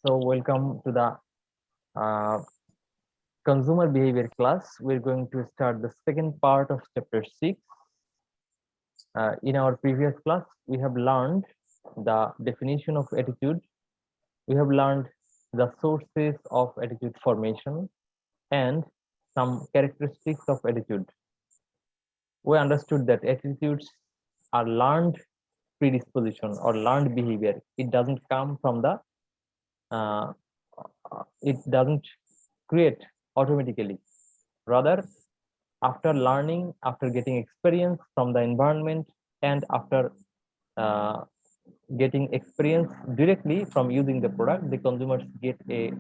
So welcome to the uh, consumer behavior class. We're going to start the second part of chapter 6. In our previous class, we have learned the definition of attitude. We have learned the sources of attitude formation and some characteristics of attitude. We understood that attitudes are learned predisposition or learned behavior. It doesn't come from the it doesn't create automatically. Rather, after learning, after getting experience from the environment, and after uh, getting experience directly from using the product, the consumers get a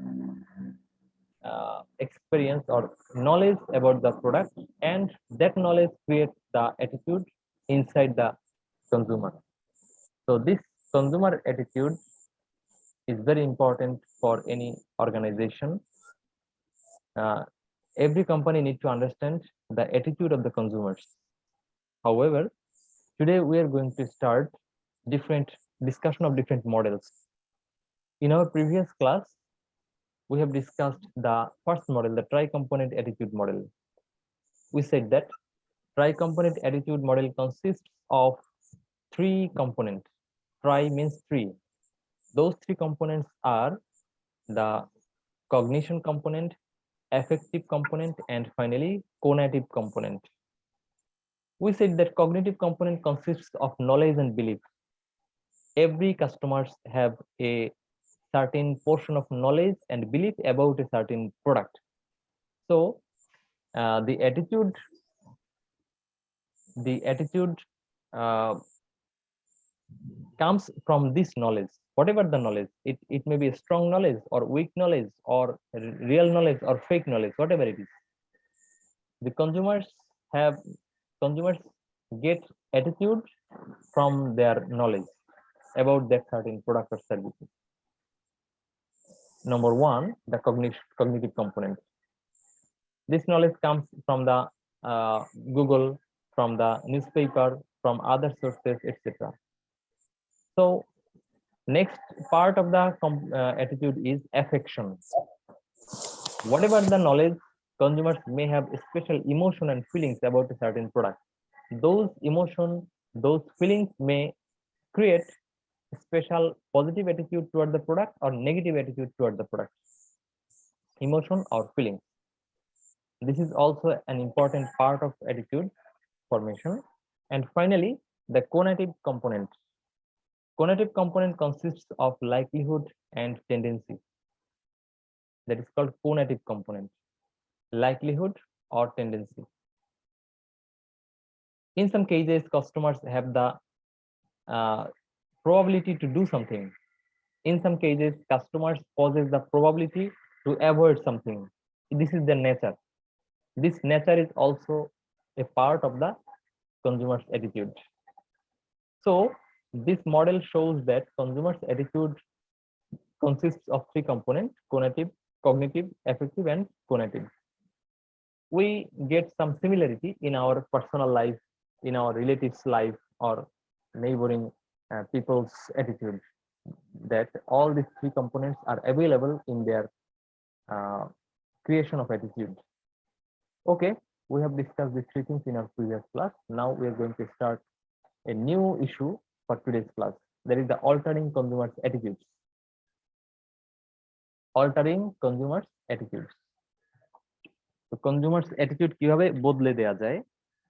experience or knowledge about the product, and that knowledge creates the attitude inside the consumer. So this consumer attitude is very important for any organization. Every company need to understand the attitude of the consumers. However, today we are going to start different discussion of different models. In our previous class, we have discussed the first model, the tri-component attitude model. We said that tri-component attitude model consists of three components. Tri means three. Those three components are the cognition component, affective component, and finally conative component. We said that cognitive component consists of knowledge and belief. Every customers have a certain portion of knowledge and belief about a certain product. So the attitude comes from this knowledge. Whatever the knowledge, it may be a strong knowledge or weak knowledge or real knowledge or fake knowledge, whatever it is. The consumers get attitude from their knowledge about that certain product or services. Number one, the cognitive component. This knowledge comes from the Google, from the newspaper, from other sources, etc. So next part of the attitude is affection. Whatever the knowledge, consumers may have special emotion and feelings about a certain product. Those emotion, those feelings may create special positive attitude toward the product or negative attitude toward the product. Emotion or feeling. This is also an important part of attitude formation. And finally, the conative component. Conative component consists of likelihood and tendency. That is called conative component. Likelihood or tendency. In some cases, customers have the probability to do something. In some cases, customers possess the probability to avoid something. This is the nature. This nature is also a part of the consumer's attitude. So this model shows that consumer's attitude consists of three components: conative, cognitive, affective, and conative. We get some similarity in our personal life, in our relatives' life, or neighboring people's attitude, that all these three components are available in their creation of attitude. Okay, we have discussed these three things in our previous class. Now we are going to start a new issue for today's class. That is the altering consumers' attitudes. Altering consumers' attitudes. তো consumers attitude কিভাবে বদলে দেয়া যায়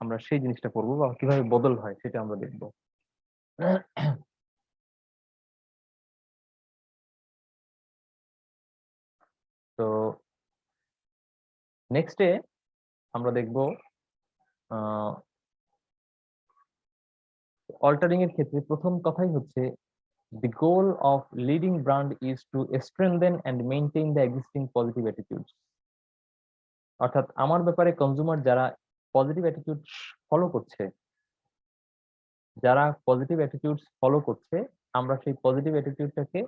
আমরা সেই জিনিসটা পড়বো, বা কিভাবে বদল হয় সেটা আমরা দেখব। তো নেক্সটে আমরা দেখব অল্টারিং এর ক্ষেত্রে প্রথম কথাই হচ্ছে the goal of leading brand is to strengthen and maintain the existing positive attitudes. অর্থাৎ আমার ব্যাপারে কনজিউমার যারা পজিটিভ অ্যাটিটিউড ফলো করছে, আমরা সেই পজিটিভ অ্যাটিটিউডটাকে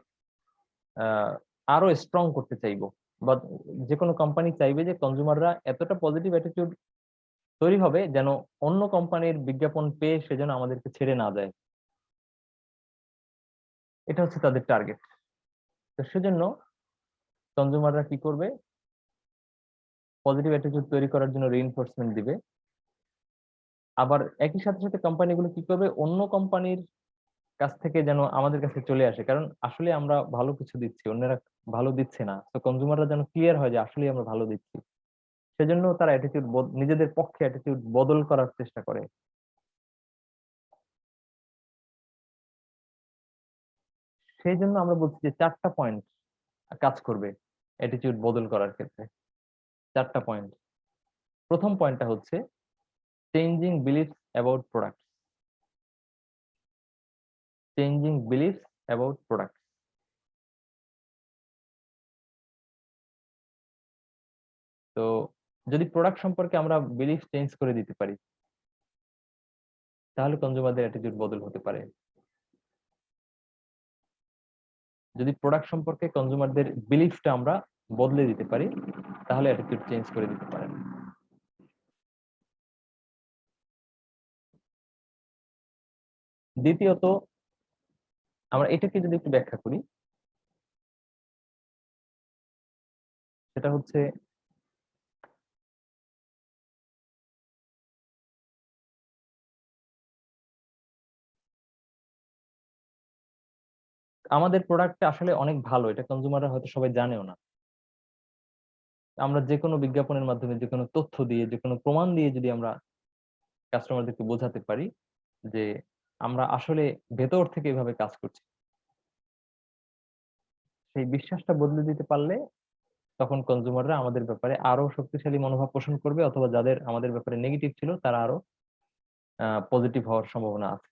আরো স্ট্রং করতে চাইবো, বা যে কোনো কোম্পানি চাইবে যে কনজিউমাররা এতটা পজিটিভ অ্যাটিটিউড তৈরি হবে যেন অন্য কোম্পানির বিজ্ঞাপন পেয়ে সেজন্য আমাদেরকে ছেড়ে না যায়। এটা হচ্ছে তাদের টার্গেট। তো সেজন্য কনজিউমাররা কি করবে, পজিটিভ অ্যাটিটিউড তৈরি করার জন্য রিইনফোর্সমেন্ট দিবে। আবার একই সাথে সাথে কোম্পানিগুলো কি করবে, অন্য কোম্পানির কাছ থেকে যেন আমাদের কাছে চলে আসে, কারণ আসলে আমরা ভালো কিছু দিচ্ছি, অন্যরা ভালো দিচ্ছে না, তো কনজিউমাররা যেন ক্লিয়ার হয় যে আসলে আমরা ভালো দিচ্ছি। সেজন্য তারা অ্যাটিটিউড নিজেদের পক্ষে অ্যাটিটিউড বদল করার চেষ্টা করে। সেই জন্য আমরা বলছি যে 4টা পয়েন্ট কাজ করবে অ্যাটিটিউড বদল করার ক্ষেত্রে। 4টা পয়েন্ট। প্রথম পয়েন্টটা হচ্ছে changing beliefs about product. Changing beliefs about product. তো যদি প্রোডাক্ট সম্পর্কে আমরা বিলিফ চেঞ্জ করে দিতে পারি, তাহলে কনজিউমারদের অ্যাটিটিউড বদল হতে পারে। যদি প্রোডাক্ট সম্পর্কে কনজিউমারদের বিলিফটা আমরা বদলে দিতে পারি, তাহলে অ্যাটিটিউড চেঞ্জ করে দিতে পারেন। দ্বিতীয়ত, আমরা এটাকে যদি একটু ব্যাখ্যা করি, সেটা হচ্ছে আমাদের প্রোডাক্টটা আসলে অনেক ভালো, এটা কনজিউমাররা হয়তো সবাই জানেও না। আমরা যে কোনো বিজ্ঞাপনের মাধ্যমে, যে কোনো তথ্য দিয়ে, যে কোনো প্রমাণ দিয়ে যদি আমরা কাস্টমারদেরকে বোঝাতে পারি যে আমরা আসলে ভেতর থেকে এভাবে কাজ করছি, সেই বিশ্বাসটা বদলে দিতে পারলে তখন কনজিউমাররা আমাদের ব্যাপারে আরো শক্তিশালী মনোভাব পোষণ করবে, অথবা যাদের আমাদের ব্যাপারে নেগেটিভ ছিল তারা আরো পজিটিভ হওয়ার সম্ভাবনা আছে।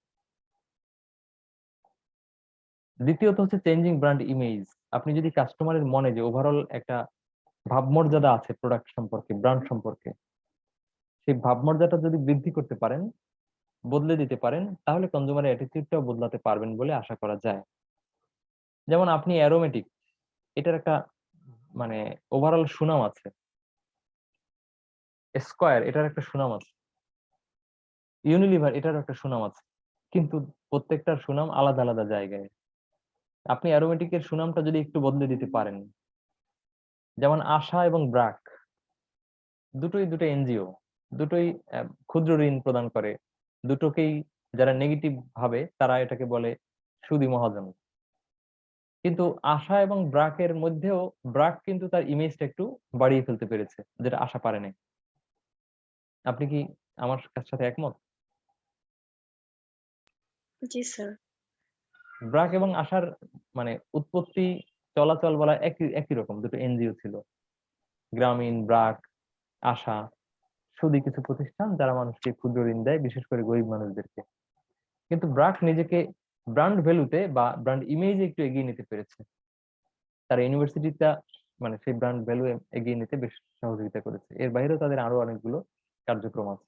দ্বিতীয়ত হচ্ছে চেঞ্জিং ব্র্যান্ড ইমেজ। আপনি যদি কাস্টমারের মনে যে ওভারঅল একটা ভাবমর্যাদা আছে প্রোডাক্ট সম্পর্কে, ব্র্যান্ড সম্পর্কে, সেই ভাবমর্যাদাটা যদি বৃদ্ধি করতে পারেন, বদলে দিতে পারেন, তাহলে কনজিউমারের অ্যাটিটিউডটাও বদলাতে পারবেন বলে আশা করা যায়। যেমন আপনি অ্যারোমেটিক, এটার একটা মানে ওভারঅল সুনাম আছে। স্কয়ার, এটার একটা সুনাম আছে। ইউনিলিভার, এটার একটা সুনাম আছে। কিন্তু প্রত্যেকটার সুনাম আলাদা আলাদা জায়গায়। আপনি অ্যারোমেটিকের সুনামটা যদি একটু বদলে দিতে পারেন, যেমন আশা এবং ব্র্যাক, দুটো এনজিও, দুটোই ক্ষুদ্র ঋণ প্রদান করে। দুটোকেই যারা নেগেটিভ ভাবে তারা এটাকে বলে সুদি মহাজন। কিন্তু আশা এবং ব্র্যাকের মধ্যেও ব্র্যাক কিন্তু তার ইমেজটা একটু বাড়িয়ে ফেলতে পেরেছে, যেটা আশা পারেনি। আপনি কি আমার সাথে একমত? জি স্যার। ব্র্যাক এবং আশার মানে উৎপত্তি, চলাচল বলা একই একই রকম, দুটো এনজিও ছিল। গ্রামীণ, ব্র্যাক, আশা, সুদী কিছু প্রতিষ্ঠান যারা মানুষকে ক্ষুদ্র ঋণ দেয়, বিশেষ করে গরিব মানুষদেরকে। কিন্তু ব্র্যাক নিজেকে ব্র্যান্ড ভ্যালুতে বা ব্র্যান্ড ইমেজে একটু এগিয়ে নিতে পেরেছে। তার ইউনিভার্সিটিটা মানে সেই ব্র্যান্ড ভ্যালু এগিয়ে নিতে বেশ সহযোগিতা করেছে। এর বাইরেও তাদের আরো অনেকগুলো কার্যক্রম আছে।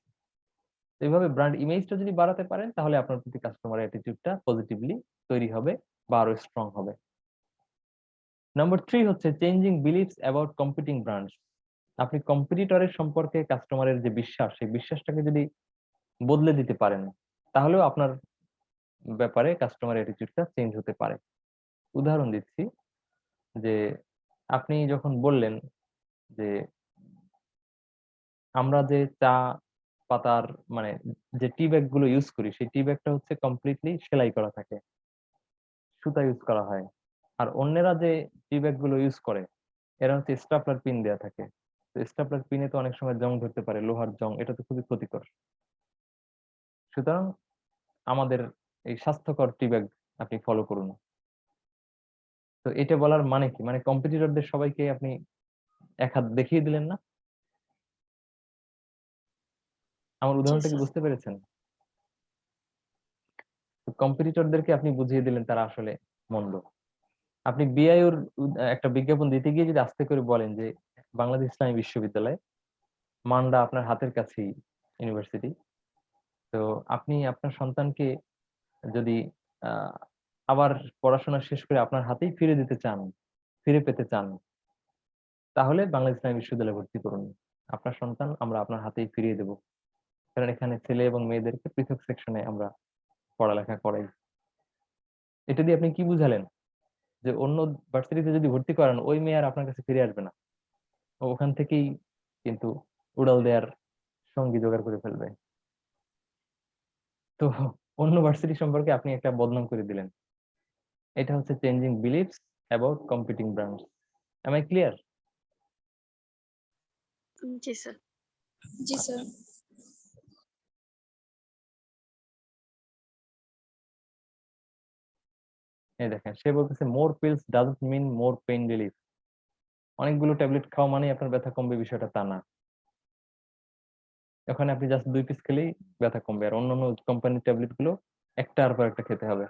তো এইভাবে ব্র্যান্ড ইমেজটা যদি বাড়াতে পারেন, তাহলে আপনার প্রতি কাস্টমার অ্যাটিটিউডটা পজিটিভলি তৈরি হবে বা আরো স্ট্রং হবে। নাম্বার 3 হচ্ছে changing beliefs about competing brands. আপনি কম্পিটিটরের সম্পর্কে কাস্টমারের যে বিশ্বাস, সেই বিশ্বাসটাকে যদি বদলে দিতে পারেন, তাহলেও আপনার ব্যাপারে কাস্টমার অ্যাটিটিউডটা চেঞ্জ হতে পারে। উদাহরণ দিচ্ছি, যে আপনি যখন বললেন যে আমরা যে চা পাতার মানে যে টি ব্যাগ গুলো ইউজ করি, সেই টি ব্যাগটা হচ্ছে কমপ্লিটলি সেলাই করা থাকে, সুতা ইউজ করা হয়। আর অন্যেরা যে টি ব্যাগ গুলো ইউজ করে, এরা হচ্ছে স্টাপলার পিন দেওয়া থাকে। তো স্টাপলার পিনে তো অনেক সময় জং ধরতে পারে, লোহার জং, এটা তো খুবই ক্ষতিকর। সুতরাং আমাদের এই স্বাস্থ্যকর টি ব্যাগ আপনি ফলো করুন। তো এটা বলার মানে কি, মানে কম্পিটিটরদের সবাইকে আপনি এক হাত দেখিয়ে দিলেন না? আমার জি উদাহরণটা কি স্যার। বুঝতে পেরেছেন? কম্পিটিটরদেরকে আপনি বুঝিয়ে দিলেন তারা আসলে মন্দ। আপনি বিআইউর একটা বিজ্ঞাপন দিতে গিয়ে যদি আস্তে করে বলেন যে বাংলাদেশ ইসলামী বিশ্ববিদ্যালয়, মান্ডা আপনার হাতের কাছেই ইউনিভার্সিটি, তো আপনি আপনার সন্তানকে যদি আহ, আবার পড়াশোনা শেষ করে আপনার হাতেই ফিরে দিতে চান, ফিরে পেতে চান, তাহলে বাংলাদেশ ইসলামী বিশ্ববিদ্যালয়ে ভর্তি করুন। আপনার সন্তান আমরা আপনার হাতেই ফিরিয়ে দেব, কারণ এখানে ছেলে এবং মেয়েদেরকে পৃথক সেকশনে আমরা পড়ালেখা করাই। এটা দিয়ে আপনি কি বুঝালেন? যে অন্য ভার্সিটিতে যদি ভর্তি করান ওই মেয়ে আর আপনার কাছে ফিরে আসবে না, ওখান থেকেই কিন্তু উড়াল দেওয়ার সঙ্গী জোগাড় করে ফেলবে। তো অন্য ভার্সিটি সম্পর্কে আপনি একটা বদনাম করে দিলেন। এটা হচ্ছে changing beliefs about competing brands. Am I clear? জি স্যার। জি স্যার। এই দেখেন, সে বলতেছে more pills doesn't mean more pain relief. অনেকগুলো ট্যাবলেট খাওয়া মানে আপনার ব্যথা কমবে, বিষয়টা তা না। ওখানে আপনি জাস্ট 2 পিস খেলেই ব্যথা কমবে, আর অন্যান্য কোম্পানির ট্যাবলেট গুলো একটার পর একটা খেতে হবে।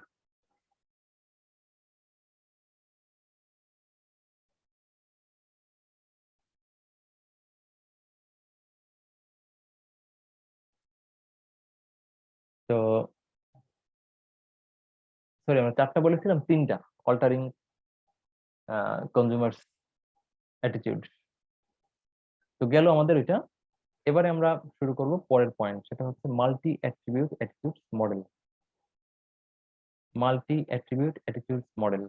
তো সরি, আমরা 4টা বলেছিলাম, 3টা অল্টারিং কনজিউমার্স অ্যাটিটিউড। তো গেল আমাদের এটা। এবারে আমরা শুরু করব পরের পয়েন্ট, সেটা হচ্ছে multi attribute attitudes model. Multi attribute attitudes model.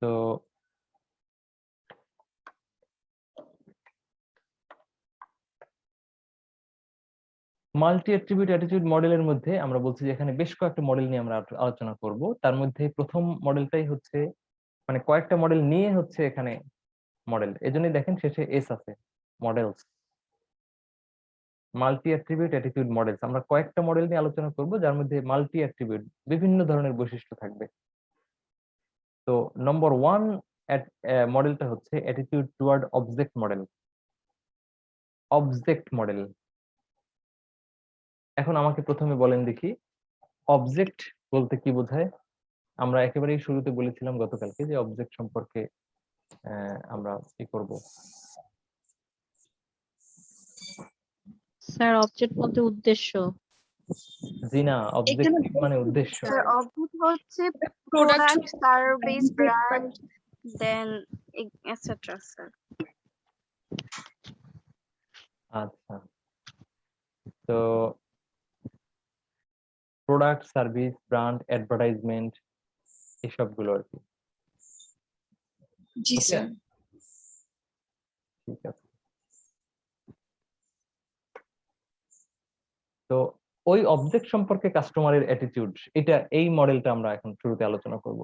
তো মাল্টি অ্যাট্রিবিউট অ্যাটিটিউড মডেলের মধ্যে আমরা বলছি যে এখানে বেশ কয়েকটা মডেল নিয়ে আমরা আলোচনা করব। তার মধ্যে প্রথম মডেলটাই হচ্ছে, মানে কয়েকটা মডেল নিয়ে হচ্ছে এখানে মডেল, এজন্যই দেখেন শেষে এস আছে, models. Multi attribute attitude models, আমরা কয়েকটা মডেল নিয়ে আলোচনা করব যার মধ্যে মাল্টি অ্যাট্রিবিউট বিভিন্ন ধরনের বৈশিষ্ট্য থাকবে। তো নম্বর 1 মডেলটা হচ্ছে attitude toward object model. Object model, এখন আমাকে প্রথমে বলেন দেখি অবজেক্ট বলতে কি বোঝায়। আমরা একেবারেই শুরুতে বলেছিলাম গতকালকে যে অবজেক্ট সম্পর্কে আমরা কি করব। স্যার অবজেক্ট বলতে উদ্দেশ্য। জি না, এখানে অবজেক্টিভ মানে উদ্দেশ্য। স্যার অবজেক্ট হচ্ছে প্রোডাক্ট, সার্ভিস, ব্র্যান্ড, দেন এটসেট্রা স্যার। আচ্ছা, তো প্রোডাক্ট, সার্ভিস, ব্র্যান্ড, অ্যাডভার্টাইজমেন্ট, এসবগুলো আর কি। জি ওকে, স্যার। ঠিক আছে। তো ওই অবজেক্ট সম্পর্কে কাস্টমারের অ্যাটিটিউড, এটা এই মডেলটা আমরা এখন শুরুতে আলোচনা করব।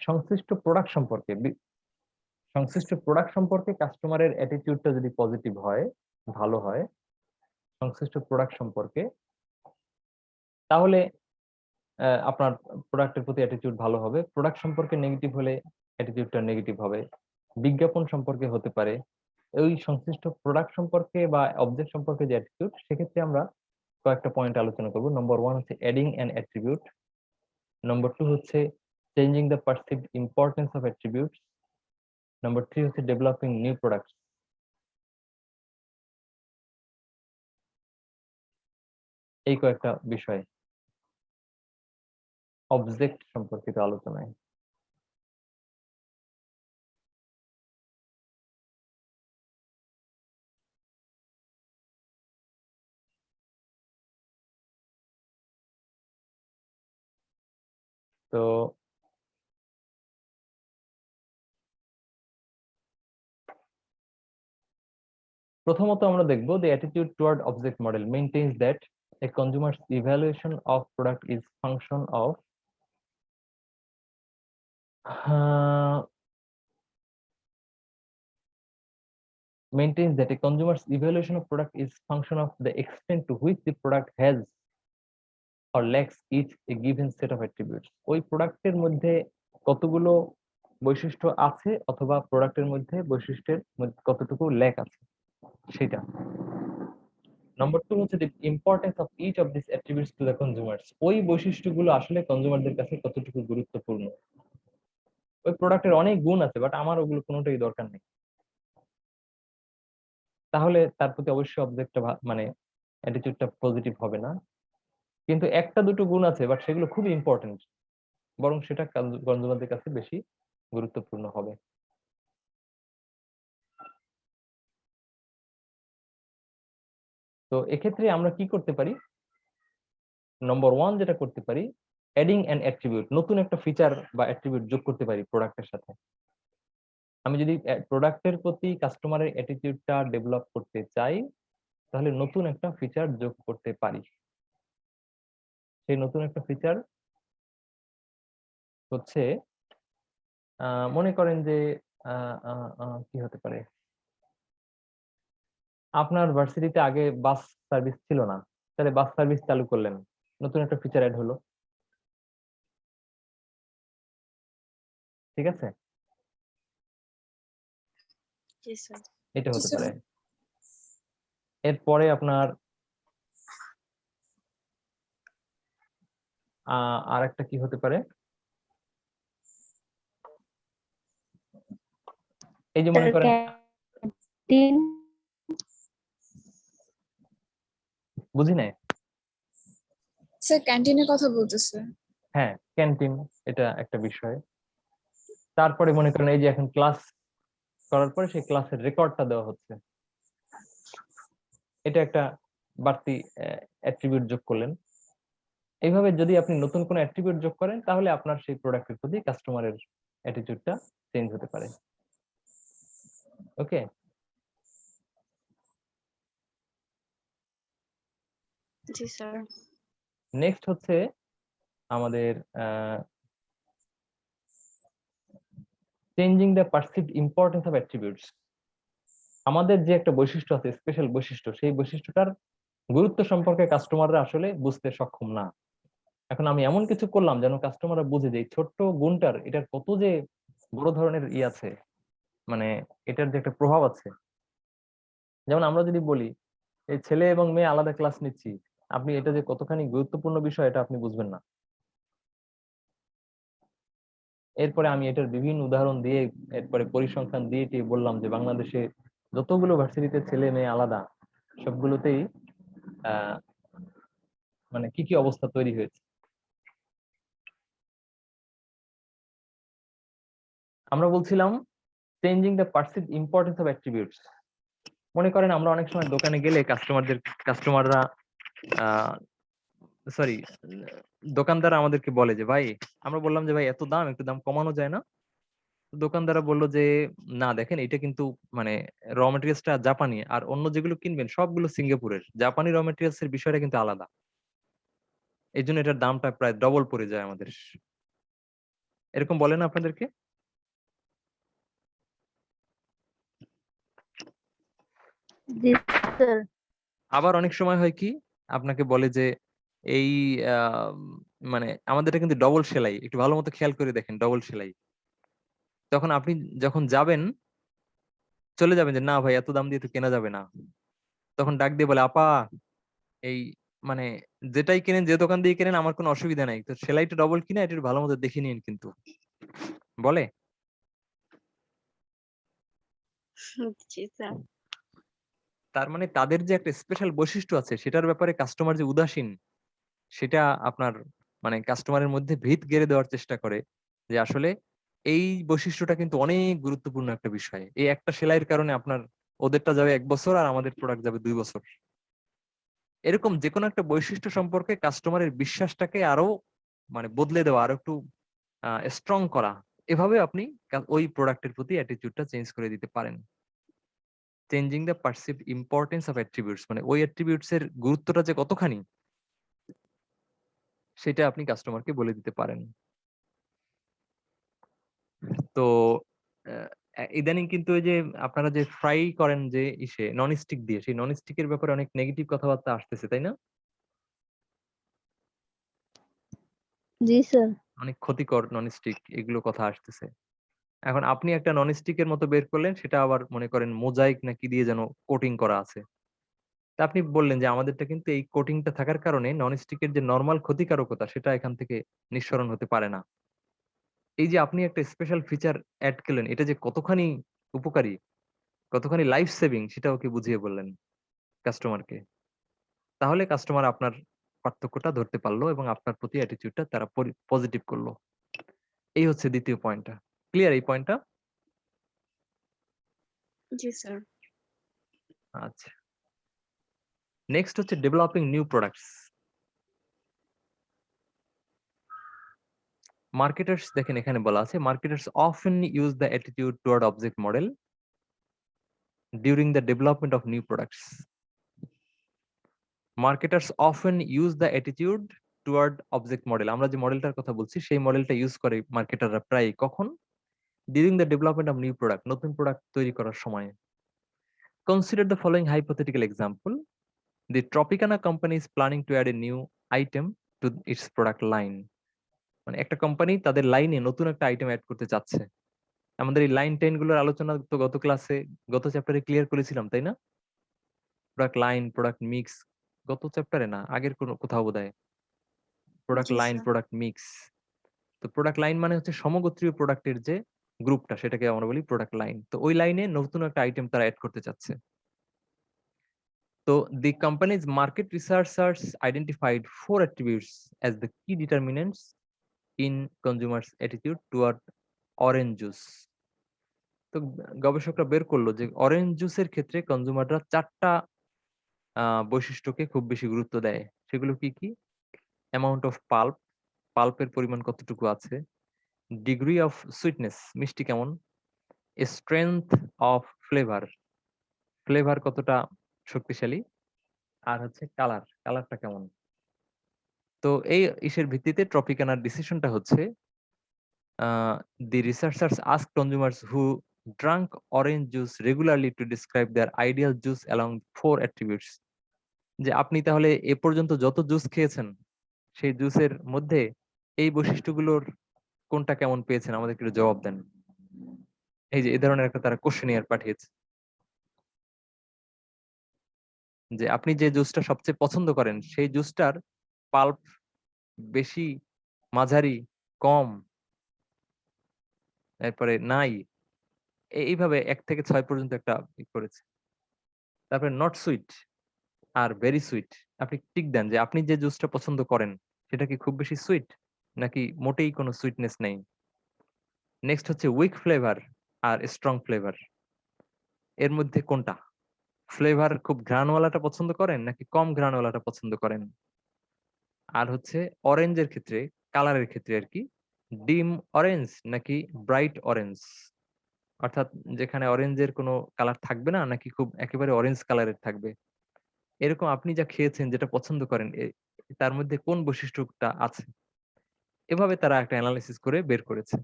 সংশ্লিষ্ট প্রোডাক্ট সম্পর্কে কাস্টমারের অ্যাটিটিউডটা যদি পজিটিভ হয়, ভালো হয় সংশ্লিষ্ট প্রোডাক্ট সম্পর্কে, তাহলে আপনার প্রোডাক্টের প্রতি অ্যাটিটিউড ভালো হবে। প্রোডাক্ট সম্পর্কে নেগেটিভ হলে অ্যাটিটিউডটা নেগেটিভ হবে। বিজ্ঞাপন সম্পর্কে হতে পারে। ওই সংশ্লিষ্ট প্রোডাক্ট সম্পর্কে বা অবজেক্ট সম্পর্কে যে অ্যাটিটিউড, সেক্ষেত্রে আমরা কয়েকটা পয়েন্ট আলোচনা করব। নম্বর 1 হচ্ছে অ্যাডিং অ্যান অ্যাট্রিবিউট। নম্বর 2 হচ্ছে changing the perceived importance of attributes. Number 3 হচ্ছে ডেভেলপিং নিউ প্রোডাক্টস। এই কয়েকটা বিষয় অবজেক্ট সম্পর্কিত আলোচনায়। তো প্রথমত আমরা দেখব the attitude toward object model maintains that a consumer's evaluation of product is function of maintains that a consumer's evaluation of product is function of the extent to which the product has or lacks each a given set of attributes। ওই প্রোডাক্টের মধ্যে কতগুলো বৈশিষ্ট্য আছে অথবা প্রোডাক্টের মধ্যে বৈশিষ্ট্যের কতটুকু ল্যাক আছে সেটা। নম্বর 2 হচ্ছে the importance of each of these attributes to the consumers। ওই বৈশিষ্ট্যগুলো আসলে কনজিউমারদের কাছে কতটুকু গুরুত্বপূর্ণ। ওই প্রোডাক্টের অনেক গুণ আছে, বাট আমার ওগুলো কোনোটাই দরকার নেই, তাহলে তার প্রতি অবশ্যই অবজেক্টটা মানে অ্যাটিটিউডটা পজিটিভ হবে না। কিন্তু একটা দুটো গুণ আছে, বাট সেগুলো খুব ইম্পর্টেন্ট, বরং সেটা কনজিউমারদের কাছে বেশি গুরুত্বপূর্ণ হবে। তো এক্ষেত্রে আমরা কি করতে পারি? নম্বর 1 যেটা করতে পারি, অ্যাডিং অ্যান অ্যাট্রিবিউট, নতুন একটা ফিচার বা অ্যাট্রিবিউট যোগ করতে পারি প্রোডাক্টের সাথে। আমি যদি প্রোডাক্টের প্রতি কাস্টমারের অ্যাটিটিউডটা ডেভেলপ করতে চাই, তাহলে নতুন একটা ফিচার যোগ করতে পারি। সেই নতুন একটা ফিচার হচ্ছে, মনে করেন যে কি হতে পারে, আপনার ভার্সিটিতে আগে বাস সার্ভিস ছিল না, তাহলে বাস সার্ভিস চালু করলেন, নতুন একটা ফিচার অ্যাড হলো। ঠিক আছে, জি স্যার। এটা হতে পারে। এরপরে আপনার আর একটা কি হতে পারে, এই যে মনে করেন, বুঝি নাই স্যার ক্যান্টিনের কথা বলতেছে। হ্যাঁ, ক্যান্টিন, এটা একটা বিষয়। তারপরে মনে করেন এই যে এখন ক্লাস করার পরে সেই ক্লাসের রেকর্ডটা দেওয়া হচ্ছে, এটা একটা বাড়তি অ্যাট্রিবিউট যোগ করলেন। এইভাবে যদি আপনি নতুন কোনো অ্যাট্রিবিউট যোগ করেন, তাহলে আপনার সেই প্রোডাক্টের প্রতি কাস্টমারের অ্যাটিটিউডটা চেঞ্জ হতে পারে। ওকে, জি স্যার। নেক্সট হচ্ছে আমাদের changing the perceived importance of attributes. আমাদের যে একটা বৈশিষ্ট্য আছে, স্পেশাল বৈশিষ্ট্য, সেই বৈশিষ্ট্যটার গুরুত্ব সম্পর্কে কাস্টমাররা আসলে বুঝতে সক্ষম না। এখন আমি এমন কিছু করলাম যেন কাস্টমাররা বুঝে যে এই ছোট্ট গুণটার, এটার কত যে বড় ধরনের আছে, মানে এটার যে একটা প্রভাব আছে। যেমন আমরা যদি বলি এই ছেলে এবং মেয়ে আলাদা ক্লাস নিচ্ছি, আপনি এটা যে কতখানি গুরুত্বপূর্ণ বিষয় এটা আপনি বুঝবেন না। এরপরে আমি এটার বিভিন্ন উদাহরণ দিয়ে, এরপরে পরিসংখ্যান দিয়ে বললাম যে বাংলাদেশে যতগুলো ভার্সিটিতে ছেলে মেয়ে আলাদা, সবগুলোতেই আহ মানে কি কি অবস্থা তৈরি হয়েছে। আমরা বলছিলাম changing the perceived importance of attributes. মনে করেন আমরা অনেক সময় দোকানে গেলে কাস্টমাররা সরি দোকানদার আমাদেরকে বলে যে ভাই, আমরা বললাম যে ভাই এত দাম, একটু দাম কমানো যায় না? দোকানদাররা বললো যে না দেখেন, এটা কিন্তু মানে র মেটেরিয়ালসটা জাপানি, আর অন্য যেগুলো কিনবেন সবগুলো সিঙ্গাপুরের। জাপানি র মেটেরিয়ালস এর বিষয়টা কিন্তু আলাদা, এই জন্য এটার দামটা প্রায় ডবল পড়ে যায় আমাদের। এরকম বলে না আপনাদেরকে? জি স্যার। আবার অনেক সময় হয় কি, আপনাকে বলে যে এই মানে আমাদের এটা কিন্তু ডবল সেলাই, একটু ভালো মতো খেয়াল করে দেখেন, ডবল সেলাই। তখন আপনি যখন যাবেন, চলে যাবেন যে না ভাই এত দাম দিয়ে তো কেনা যাবে না, তখন ডাক দিয়ে বলে আপা এই মানে যেটাই কিনেন, যে দোকান দিয়ে কিনেন আমার কোনো অসুবিধা নাই, তো সেলাইটা ডবল কিনা এটা একটু ভালো মতো দেখে নিন কিন্তু, বলে। জি স্যার। তার মানে তাদের যে একটা স্পেশাল বৈশিষ্ট্য আছে, সেটার ব্যাপারে কাস্টমার যে উদাসীন, সেটা আপনার মানে কাস্টমারের মধ্যে ভীত গেড়ে দেওয়ার চেষ্টা করে যে আসলে এই বৈশিষ্ট্যটা কিন্তু অনেক গুরুত্বপূর্ণ একটা বিষয়। এই একটা সেলাইয়ের কারণে আপনার ওদেরটা যাবে 1 বছর আর আমাদের প্রোডাক্ট যাবে 2 বছর। এরকম যে কোনো একটা বৈশিষ্ট্য সম্পর্কে কাস্টমারের বিশ্বাসটাকে আরো মানে বদলে দেওয়া, আরো একটু স্ট্রং করা, এভাবে আপনি ওই প্রোডাক্টের প্রতি অ্যাটিটিউডটা চেঞ্জ করে দিতে পারেন। Changing the perceived importance of attributes, মানে ওই অ্যাট্রিবিউটস এর গুরুত্বটা যে কতখানি, সেটা আপনি কাস্টমারকে বলে দিতে পারেন। তো ইদানিং কিন্তু ওই যে আপনারা যে ফ্রাই করেন যে ইসে নন স্টিক দিয়ে, সেই নন স্টিকের ব্যাপারে অনেক নেগেটিভ কথাবার্তা আসতেছে, তাই না? জি স্যার। অনেক ক্ষতিকর নন স্টিক, এগুলো কথা আসতেছে। এখন আপনি একটা নন স্টিকের মতো বের করলেন, সেটা আবার মনে করেন মোজাইক নাকি দিয়ে যেন কোটিং করা আছে। তা আপনি বললেন যে আমাদেরটা কিন্তু এই কোটিংটা থাকার কারণে নন স্টিকের যে নরমাল ক্ষতিকারকতা, সেটা এখান থেকে নিঃসরণ হতে পারে না। এই যে আপনি একটা স্পেশাল ফিচার অ্যাড করলেন, এটা যে কতখানি উপকারী, কতখানি লাইফ সেভিং, সেটা ওকে বুঝিয়ে বললেন কাস্টমারকে। তাহলে কাস্টমার আপনার পার্থক্যটা ধরতে পারলো এবং আপনার প্রতি অ্যাটিটিউডটা তারা পজিটিভ করলো। এই হচ্ছে দ্বিতীয় পয়েন্টটা। ক্লিয়ার এই পয়েন্টটা? জি স্যার। আচ্ছা, নেক্সট হচ্ছে ডেভেলপিং নিউ প্রোডাক্টস। মার্কেটার্স দেখেন এখানে বলা আছে marketers often use the attitude toward object model during the development of new products. Marketers often use the attitude toward object model. আমরা যে মডেলটার কথা বলছি সেই মডেলটা ইউজ করে মার্কেটাররা প্রায় কখন? During the development of new product, নতুন প্রোডাক্ট তৈরি করার সময়। Consider the following hypothetical example. The Tropicana company is planning to add a new item to its product line. মানে একটা কোম্পানি তাদের লাইনে নতুন একটা আইটেম অ্যাড করতে চাচ্ছে। আমাদের এই লাইন 10 গুলোর আলোচনা তো গত ক্লাসে গত চ্যাপ্টারে ক্লিয়ার করেছিলাম, তাই না? প্রোডাক্ট লাইন, প্রোডাক্ট মিক্স, গত চ্যাপ্টারে না আগের কোনো কোথাও বোধহয় প্রোডাক্ট জি লাইন, স্যার। Product mix. তো প্রোডাক্ট লাইন মানে হচ্ছে সমগোত্রীয় প্রোডাক্টের যে গ্রুপটা, সেটাকে আমরা বলি প্রোডাক্ট লাইন। তো ওই লাইনে নতুন একটা আইটেম তারা অ্যাড করতে চাচ্ছে। So the company's market researchers identified 4 attributes as the key determinants in consumers' attitude toward orange juice. তো গবেষকরা বের করলো যে অরেঞ্জ জুসের ক্ষেত্রে কনজিউমাররা 4টা বৈশিষ্ট্যকে খুব বেশি গুরুত্ব দেয়। সেগুলো কি কি? অ্যামাউন্ট অফ পাল্প, পাল্পের পরিমাণ কতটুকু আছে, ডিগ্রি অফ সুইটনেস, মিষ্টি কেমন, স্ট্রেংথ অফ ফ্লেভার, ফ্লেভার কতটা শক্তিশালী, আর হচ্ছে কালার, কালারটা কেমন। তো এই ইসের ভিত্তিতে ট্রপিকানার ডিসিশনটা হচ্ছে the researchers asked consumers who drank orange juice regularly to describe their ideal juice along 4 attributes. যে আপনি তাহলে এ পর্যন্ত যত জুস খেয়েছেন সেই জুসের মধ্যে এই বৈশিষ্ট্যগুলোর কোনটা কেমন পেয়েছেন আমাদেরকে একটু জবাব দেন। এই যে এই ধরনের একটা তারা কোশ্চেনিয়ার পাঠিয়েছে যে আপনি যে জুসটা সবচেয়ে পছন্দ করেন সেই জুসটার পাল্প বেশি, মাঝারি, কম, এরপরে নাই, এইভাবে 1 থেকে 6 পর্যন্ত একটা করেছে। তারপরে not sweet are very sweet, আপনি টিক দেন যে আপনি যে জুসটা পছন্দ করেন সেটা কি খুব বেশি সুইট নাকি মোটেই কোনো সুইটনেস নেই। নেক্সট হচ্ছে উইক ফ্লেভার আর স্ট্রং ফ্লেভার, এর মধ্যে কোনটা? ফ্লেভার খুব ঘ্রাণওয়ালাটা পছন্দ করেন নাকি কম ঘ্রাণওয়ালাটা পছন্দ করেন। আর হচ্ছে অরেঞ্জের ক্ষেত্রে, কালারের ক্ষেত্রে আর কি, ডিম অরেঞ্জ নাকি ব্রাইট অরেঞ্জ, অর্থাৎ যেখানে অরেঞ্জের কোনো কালার থাকবে না নাকি খুব একেবারে অরেঞ্জ কালারের থাকবে। এরকম আপনি যা খেয়েছেন যেটা পছন্দ করেন তার মধ্যে কোন বৈশিষ্ট্যটা আছে, এভাবে তারা একটা অ্যানালাইসিস করে বের করেছে।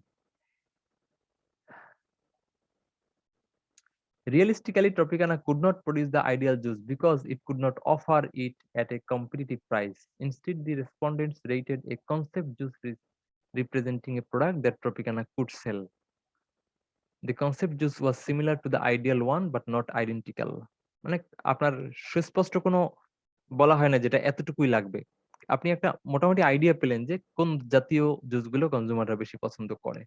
Realistically, Tropicana could not produce the ideal juice because it could not offer it at a competitive price. Instead, the respondents rated a concept juice representing a product that Tropicana could sell. The concept juice was similar to the ideal one but not identical. মানে আপনার সুস্পষ্ট কোনো বলা হয় না যেটা এতটুকুই লাগবে, আপনি একটা মোটামুটি আইডিয়া পেলেন যে কোন জাতীয় জুসগুলো কনজিউমাররা বেশি পছন্দ করে।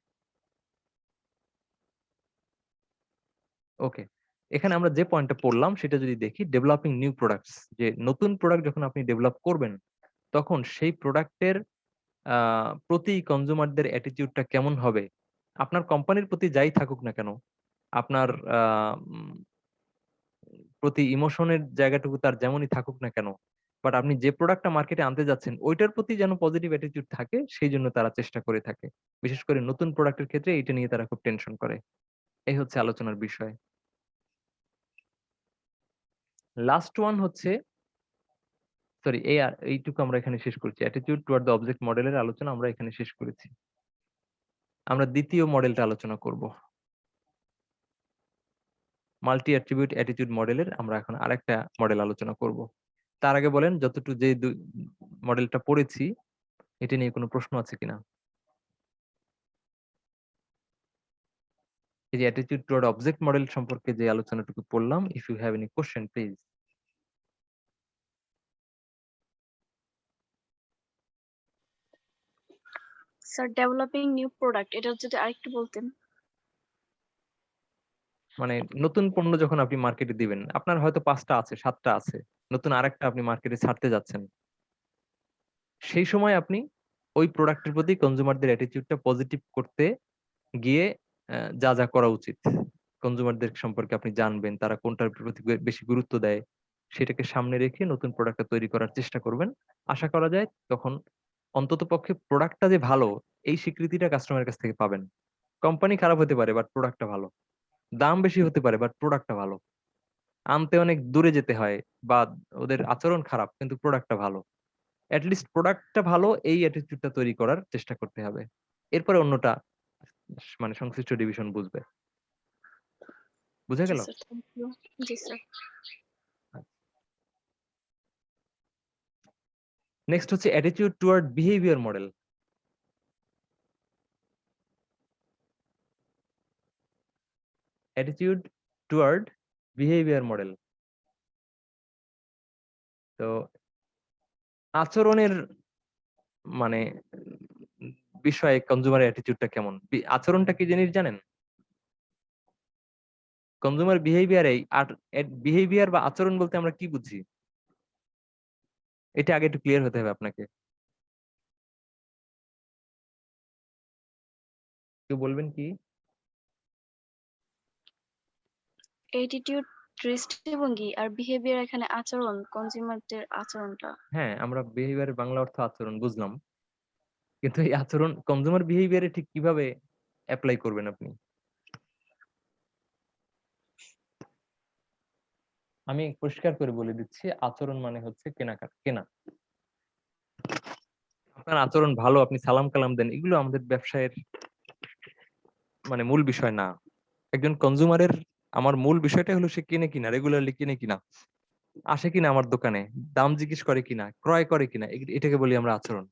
ওকে, এখানে আমরা যে পয়েন্টটা পড়লাম সেটা যদি দেখি, ডেভেলপিং নিউ প্রোডাক্টস, যে নতুন প্রোডাক্ট যখন আপনি ডেভেলপ করবেন তখন সেই প্রোডাক্টের প্রতি কনজিউমারদের অ্যাটিটিউডটা কেমন হবে। আপনার কোম্পানির প্রতি যাই থাকুক না কেন, আপনার প্রতি ইমোশনের জায়গাটুকু তার যেমনই থাকুক না কেন, বাট আপনি যে প্রোডাক্টটা মার্কেটে আনতে যাচ্ছেন ওইটার প্রতি যেন পজিটিভ অ্যাটিটিউড থাকে, সেই জন্য তারা চেষ্টা করে থাকে। বিশেষ করে নতুন প্রোডাক্টের ক্ষেত্রে এটা নিয়ে তারা খুব টেনশন করে। এই হচ্ছে আলোচনার বিষয়। লাস্ট ওয়ান হচ্ছে, সরি এইটুকু আমরা এখানে শেষ করছি। অ্যাটিটিউড টুয়ার্ড দ্য অবজেক্ট মডেলের আলোচনা আমরা এখানে শেষ করেছি। আমরা দ্বিতীয় মডেলটা আলোচনা করব, মাল্টি অ্যাট্রিবিউট অ্যাটিটিউড মডেলের আমরা এখন আরেকটা মডেল আলোচনা করব। তার আগে বলেন যতটুকু যে মডেলটা পড়েছি এটা নিয়ে কোনো প্রশ্ন আছে কিনা। এই যে অ্যাটিটিউড টুয়ার্ড অবজেক্ট মডেল সম্পর্কে যে আলোচনাটুকু পড়লাম, if you have any question please. Sir developing new product এটা যদি আরেকটু বলতেন। মানে নতুন পণ্য যখন আপনি মার্কেটে দিবেন, আপনার হয়তো 5টা আছে, 7টা আছে, নতুন আরেকটা আপনি মার্কেটে ছাড়তে যাচ্ছেন, সেই সময় আপনি ওই প্রোডাক্টের প্রতি কনজিউমারদের অ্যাটিটিউডটা পজিটিভ করতে গিয়ে যা যা করা উচিত, কনজিউমারদের সম্পর্কে আপনি জানবেন তারা কোনটার প্রতি বেশি গুরুত্ব দেয়, সেটাকে সামনে রেখে নতুন প্রোডাক্টটা তৈরি করার চেষ্টা করবেন। আশা করা যায় তখন অন্তত পক্ষে প্রোডাক্টটা যে ভালো এই স্বীকৃতিটা কাস্টমারের কাছ থেকে পাবেন। কোম্পানি খারাপ হতে পারে বাট প্রোডাক্টটা ভালো, দাম বেশি হতে পারে বাট প্রোডাক্টটা ভালো, আনতে অনেক দূরে যেতে হয় বা ওদের আচরণ খারাপ কিন্তু প্রোডাক্টটা ভালো, অ্যাটলিস্ট প্রোডাক্টটা ভালো এই অ্যাটিটিউডটা তৈরি করার চেষ্টা করতে হবে। এরপরে অন্যটা মানে সংশ্লিষ্ট ডিভিশন বুঝবে। বুঝা জি গেল? Sir, thank you. জি স্যার। নেক্সট হচ্ছে attitude toward behaviour model. Attitude toward behaviour model, তো আচরণের মানে বিষয়ে কনজিউমার অ্যাটিটিউডটা কেমন, আচরণটা কি জিনিস জানেন? কনজিউমার বিহেভিয়ার, এই বিহেভিয়ার বা আচরণ বলতে আমরা কি বুঝি এটা আগে একটু ক্লিয়ার হতে হবে আপনাকে। কেউ বলবেন কি? অ্যাটিটিউড দৃষ্টিভঙ্গি আর বিহেভিয়ার এখানে আচরণ, কনজিউমারদের আচরণটা। হ্যাঁ, আমরা বিহেভিয়ারের বাংলা অর্থ আচরণ বুঝলাম, কিন্তু এই আচরণ কনজিউমার বিহেভিয়ারে ঠিক কিভাবে অ্যাপ্লাই করবেন আপনি? আমি পরিষ্কার করে বলে দিচ্ছি, আচরণ মানে হচ্ছে কেনাকাটা, কেনা। আপনার আচরণ ভালো, আপনি সালাম কালাম দেন, এগুলো আমাদের ব্যবসায়ের মানে মূল বিষয় না। একজন কনজিউমারের আমার মূল বিষয়টা হলো সে কিনে কিনা, রেগুলারলি কিনে কিনা, আসে কিনা আমার দোকানে, দাম জিজ্ঞেস করে কিনা, ক্রয় করে কিনা, এটাকে বলি আমরা আচরণ।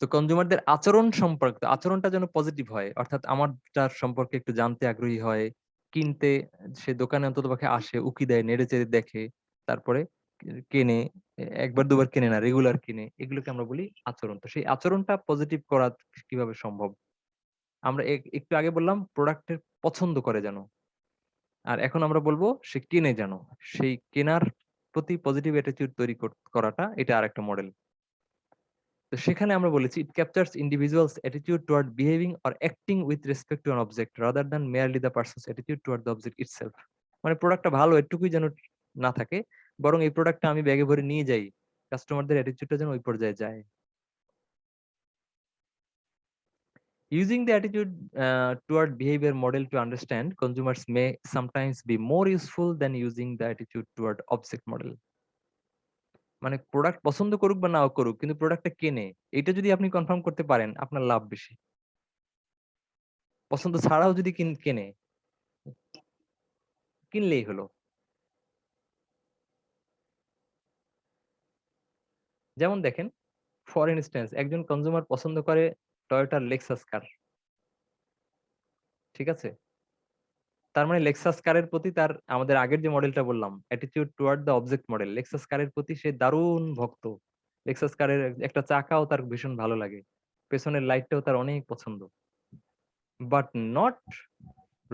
তো কনজিউমারদের আচরণ সম্পর্কে, আচরণটা যেন পজিটিভ হয়, অর্থাৎ আমারটার সম্পর্কে একটু জানতে আগ্রহী হয়, কিনতে সে দোকানে অন্তত পক্ষে আসে, উকি দেয়, নেড়ে চেড়ে দেখে, তারপরে কেনে, একবার দুবার কেনে না, রেগুলার কিনে, এগুলোকে আমরা বলি আচরণ। তো সেই আচরণটা পজিটিভ করা কিভাবে সম্ভব? আমরা একটু আগে বললাম প্রোডাক্টের পছন্দ করে যেন, আর এখন আমরা বলবো সে কেনে যেন। সেই কেনার প্রতি পজিটিভ অ্যাটিটিউড তৈরি করাটা এটা আর একটা মডেল। তো সেখানে আমরা বলেছি ইট captures individuals attitude toward behaving or acting with respect to an object rather than merely the persons attitude toward the object itself. মানে প্রোডাক্টটা ভালো এটুকুই যেন না থাকে, বরং এই প্রোডাক্টটা আমি ব্যাগে ভরে নিয়ে যাই, কাস্টমারদের অ্যাটিটিউডটা যেন ওই পর্যায়ে যায়। Using the attitude toward behavior model to understand consumers may sometimes be more useful than using the attitude toward object model. মানে প্রোডাক্ট পছন্দ করুক বা নাও করুক, কিন্তু প্রোডাক্টটা কেনে, এটা যদি আপনি কনফার্ম করতে পারেন আপনার লাভ বেশি। পছন্দ ছাড়াও যদি কেনে, কিনলেই হলো। যেমন দেখেন, ফর ইনস্ট্যান্স একজন কনজিউমার পছন্দ করে টয়োটার লেক্সাস কার, ঠিক আছে? তার মানে লেক্সাস কারের প্রতি তার, আমাদের আগের যে মডেলটা বললাম attitude toward the object model, Lexus কারের প্রতি সে দারুণ ভক্ত। লেক্সাস কারের একটা চাকাও তার ভীষণ ভালো লাগে, পেছনের লাইটটাও তার অনেক পছন্দ, but not